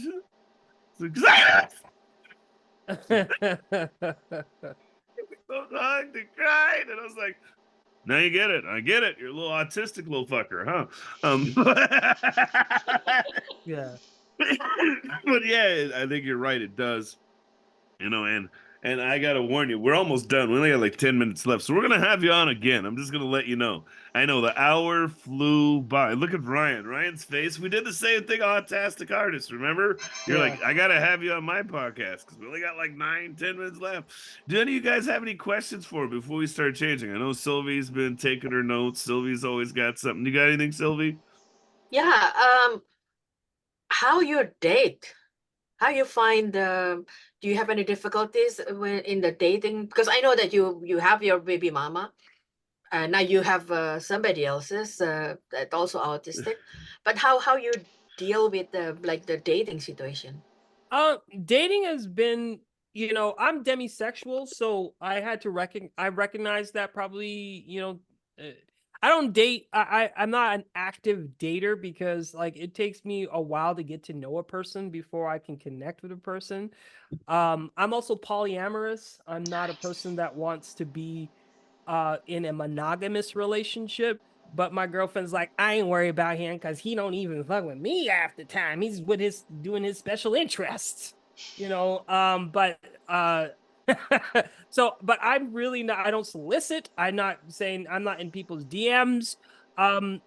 She's like, so hugged and cried, and I was like, "Now you get it. I get it. You're a little autistic, little fucker, huh?" Yeah. But yeah, I think you're right. It does, and I gotta warn you, we're almost done. We only got like 10 minutes left, so we're gonna have you on again. I'm just gonna let you know. I know the hour flew by. Look at Ryan's face. We did the same thing, Autastic Artist. Remember? You're like, I gotta have you on my podcast, because we only got like 9-10 minutes left. Do any of you guys have any questions for me before we start changing? I know Sylvie's been taking her notes. Sylvie's always got something. You got anything, Sylvie? Yeah. How your date? How you find do you have any difficulties when in the dating? Because I know that you have your baby mama, and now you have somebody else's that also autistic. But how you deal with the dating situation? Dating has been, I'm demisexual, so I recognize that probably, uh, I don't date. I'm not an active dater, because like it takes me a while to get to know a person before I can connect with a person. I'm also polyamorous. I'm not a person that wants to be in a monogamous relationship. But my girlfriend's like, I ain't worried about him because he don't even fuck with me half the time. He's with doing his special interests, But but I'm really not. I don't solicit. I'm not in people's DMs. I'm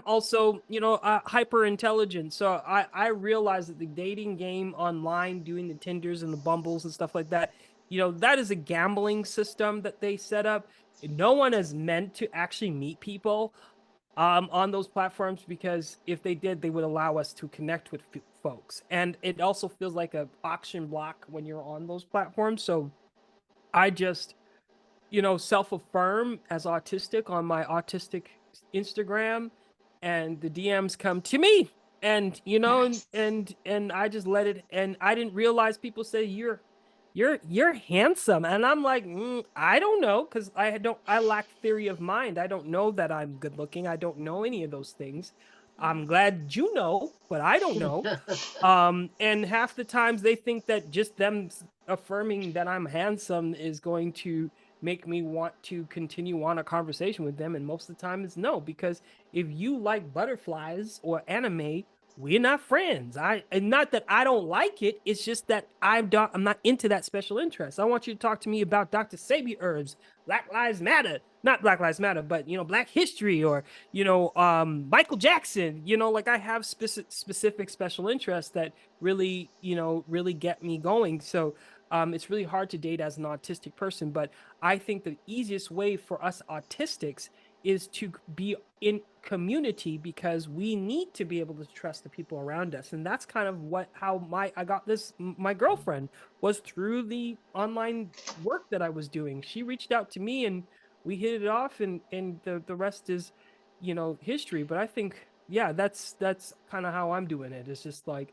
also hyper intelligent, so I realize that the dating game online, doing the Tinders and the Bumbles and stuff like that, that is a gambling system that they set up. No one is meant to actually meet people on those platforms, because if they did, they would allow us to connect with folks. And it also feels like a auction block when you're on those platforms. So I just, self-affirm as autistic on my autistic Instagram, and the DMs come to me. And and I just let it, and I didn't realize people say you're handsome, and I'm like, I don't know, because I lack theory of mind. I don't know that I'm good looking. I don't know any of those things. I'm glad you know, but I don't know. And half the times they think that just them affirming that I'm handsome is going to make me want to continue on a conversation with them. And most of the time it's no, because if you like butterflies or anime, we're not friends. And not that I don't like it. It's just that I'm not into that special interest. I want you to talk to me about Dr. Sabi herbs, Black Lives Matter, not Black Lives Matter, but Black history, or Michael Jackson. Like I have specific special interests that really really get me going. So it's really hard to date as an autistic person, but I think the easiest way for us autistics is to be in community, because we need to be able to trust the people around us. And that's kind of how I got my girlfriend was through the online work that I was doing. She reached out to me and we hit it off, and the rest is history. But I think that's kind of how I'm doing it. It's just like,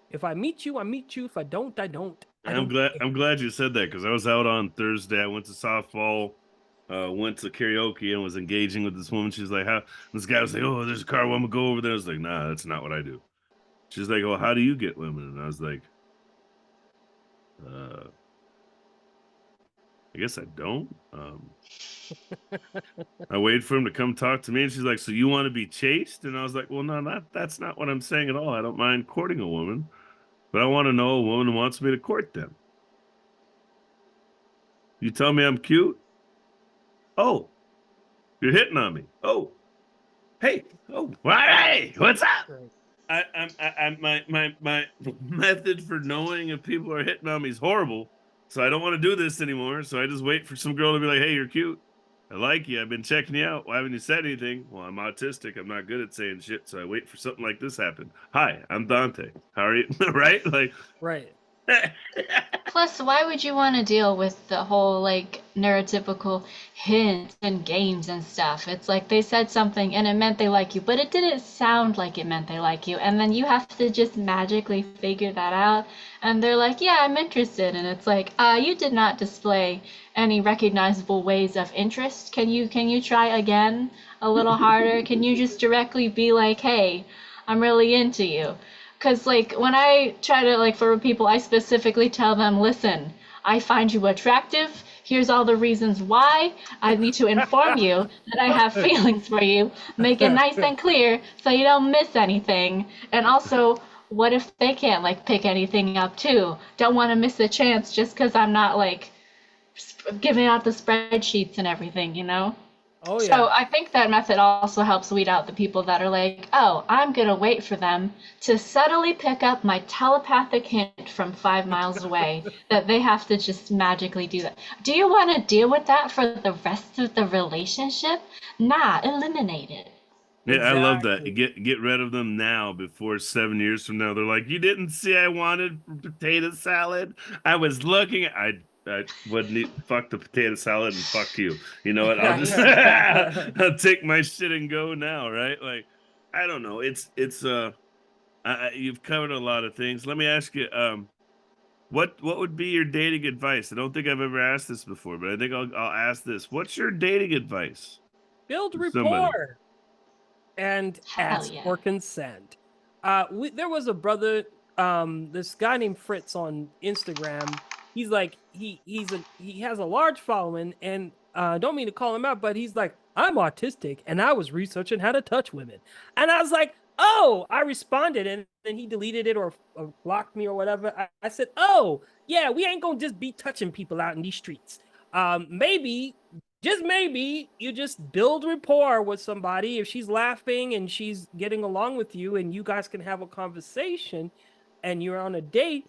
if I meet you, I meet you. If I don't, I don't. I'm glad you said that, because I was out on Thursday. I went to softball, went to karaoke, and was engaging with this woman. She's like, "How?" This guy was like, "Oh, there's a car. I'm gonna go over there." I was like, "Nah, that's not what I do." She's like, "Oh, how do you get women?" And I was like, "I guess I don't. I wait for him to come talk to me." And she's like, "So you want to be chased?" And I was like, "Well, no, that's not what I'm saying at all. I don't mind courting a woman, but I want to know a woman who wants me to court them. You tell me I'm cute? Oh, you're hitting on me. Oh, hey, oh, hey, what's up?" My method for knowing if people are hitting on me is horrible, so I don't want to do this anymore. So I just wait for some girl to be like, "Hey, you're cute. I like you. I've been checking you out. Why haven't you said anything?" Well, I'm autistic. I'm not good at saying shit, so I wait for something like this happen. "Hi, I'm Duante. How are you?" Right? Like, right. Plus, why would you want to deal with the whole like neurotypical hints and games and stuff? It's like they said something and it meant they like you, but it didn't sound like it meant they like you. And then you have to just magically figure that out. And they're like, "Yeah, I'm interested." And it's like, you did not display any recognizable ways of interest. Can you try again a little harder? Can you just directly be like, "Hey, I'm really into you"? Because, like, when I try to, like, for people, I specifically tell them, "Listen, I find you attractive. Here's all the reasons why. I need to inform you that I have feelings for you. Make it nice and clear so you don't miss anything. And also, what if they can't, like, pick anything up, too? Don't want to miss a chance just because I'm not, like, giving out the spreadsheets and everything, you know?" Oh yeah. So I think that method also helps weed out the people that are like, "Oh, I'm gonna wait for them to subtly pick up my telepathic hint from 5 miles away that they have to just magically do that." Do you want to deal with that for the rest of the relationship? Nah, eliminate it. Yeah, I love that. Exactly. Get rid of them now before 7 years from now they're like, "You didn't see I wanted potato salad. I was looking. I wouldn't eat, fuck the potato salad and fuck you. You know what? I'll just I'll take my shit and go now, right? Like, I don't know. You've covered a lot of things. Let me ask you, what would be your dating advice? I don't think I've ever asked this before, but I think I'll ask this. What's your dating advice Build to somebody? rapport and Hell ask yeah. for consent. There was a brother, this guy named Fritz on Instagram. He's like he has a large following, and don't mean to call him out, but he's like, "I'm autistic and I was researching how to touch women." And I was like, "Oh," I responded, and then he deleted it or blocked me or whatever. I said, "Oh yeah, we ain't gonna just be touching people out in these streets. Maybe, just maybe, you just build rapport with somebody. If she's laughing and she's getting along with you and you guys can have a conversation and you're on a date,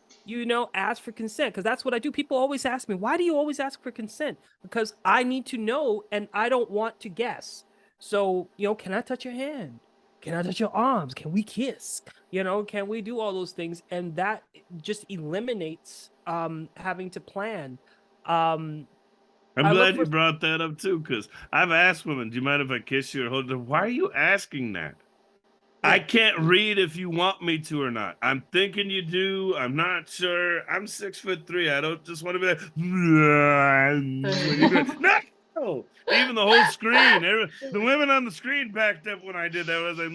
ask for consent." Because that's what I do. People always ask me, "Why do you always ask for consent?" Because I need to know and I don't want to guess. So, can I touch your hand? Can I touch your arms? Can we kiss? Can we do all those things? And that just eliminates having to plan. I'm I look glad for you brought that up too, because I've asked women, "Do you mind if I kiss you or hold you?" Why are you asking that? I Yeah. can't read if you want me to or not. I'm thinking you do. I'm not sure. I'm 6'3". I don't just want to be like, "No." Oh, even the whole screen. The women on the screen backed up when I did that. I was like,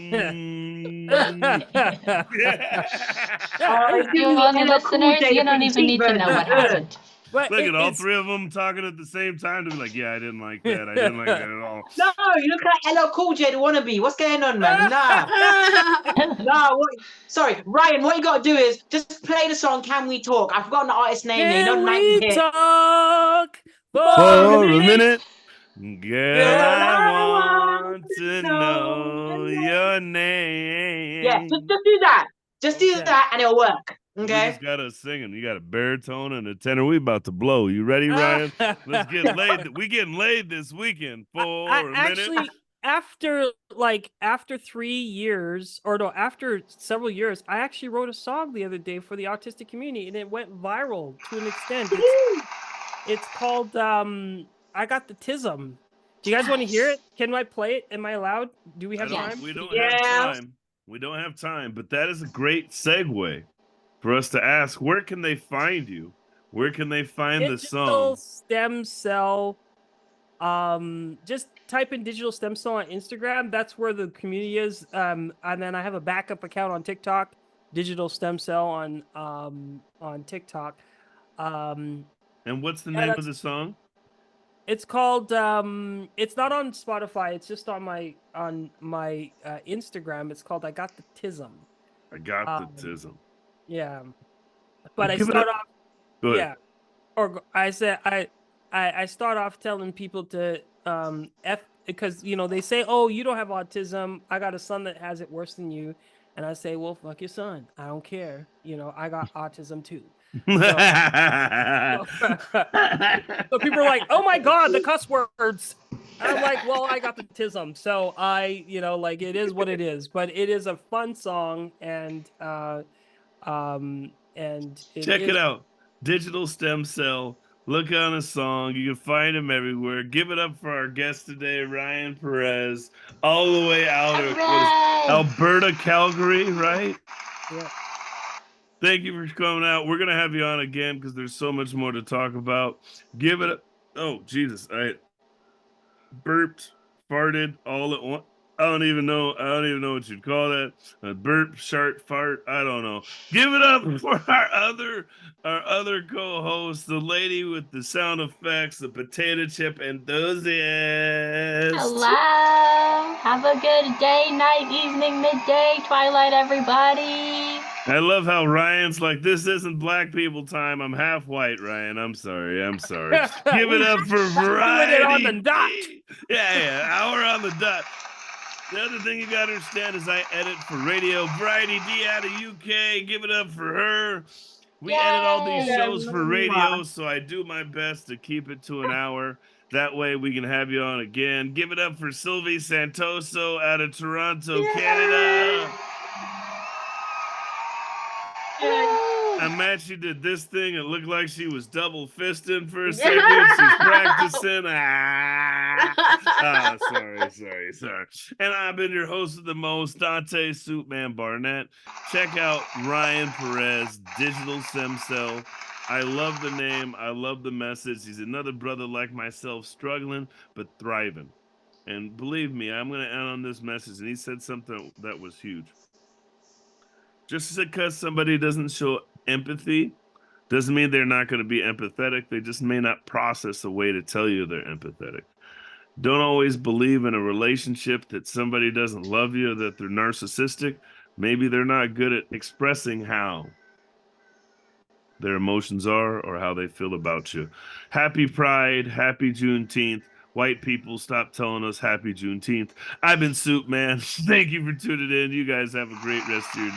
It's You giving me only LL Cool listeners, J, you the don't Pretty even need to T-Bird. know what happened. But Look at all it's 3 of them talking at the same time to be like, yeah, I didn't like that. I didn't like that at all. No, you look like LL Cool J, the wannabe. What's going on, man? Nah, sorry, Ryan, what you got to do is just play the song Can We Talk? I've forgotten the artist's name here. You know, Can 90s we hit. talk for For a a minute? minute, Girl, girl, Girl, I I want want to to know know your your name. Yeah, just name. do that. Just do Okay. that and it'll work. We Okay? just got us singing. You got a baritone and a tenor. We about to blow. You ready, Ryan? Let's get laid. We getting laid this weekend I for a minute. actually after 3 years, or no, after several years, I actually wrote a song the other day for the autistic community, and it went viral to an extent. It's called I Got the Tism. Do you guys want to hear it? Can I play it? Am I allowed? Do we have time? We don't Yeah. have time. We don't have time, but that is a great segue for us to ask, where can they find you? Where can they find the Digital song? stem cell. Just type in digital stem cell on Instagram. That's where the community is. And then I have a backup account on TikTok, digital stem cell on TikTok. And what's the Yeah, name of the song? it's called it's not on Spotify, it's just on my Instagram. It's called I Got the Tism. I got the Um, tism. Yeah. But I Give it start up. off Go ahead. yeah. Or I said I start off telling people to because they say, oh, you don't have autism, I got a son that has it worse than you, and I say, well, fuck your son, I don't care, I got autism too. So so people are like, oh my god, the cuss words. And I'm like, well, I got the tism, so it is what it is. But it is a fun song, and Check it out. Digital stem cell. Look on a song. You can find him everywhere. Give it up for our guest today, Ryan Perez, all the way out of Alberta, Calgary, right? Yeah. Thank you for coming out. We're gonna have you on again because there's so much more to talk about. Give it up. Oh, Jesus. I burped, farted all at once. I don't even know what you'd call that. A burp, shart, fart. I don't know. Give it up for our other co-host, the lady with the sound effects, the potato chip enthusiast. Hello. Have a good day, night, evening, midday, twilight, everybody. I love how Ryan's like, this isn't black people time. I'm half white, Ryan. I'm sorry. Give it up for variety. Doing it on the dot. Yeah, hour on the dot. The other thing you got to understand is I edit for radio. Variety D out of UK. Give it up for her. We edit all these shows for radio, so I do my best to keep it to an hour. That way we can have you on again. Give it up for Silvi Santoso out of Toronto, Canada. She did this thing. It looked like she was double fisting for a second. She's practicing. Sorry. And I've been your host of the most, Duante Suitman Barnett. Check out Ryan Perez, Digital Stem Cell. I love the name. I love the message. He's another brother like myself, struggling but thriving. And believe me, I'm going to end on this message. And he said something that was huge. Just because somebody doesn't show empathy doesn't mean they're not going to be empathetic. They just may not process a way to tell you they're empathetic. Don't always believe in a relationship that somebody doesn't love you or that they're narcissistic. Maybe they're not good at expressing how their emotions are or how they feel about you. Happy Pride. Happy Juneteenth. White people, stop telling us happy Juneteenth. I've been Soup Man. Thank you for tuning in. You guys have a great rest of your day.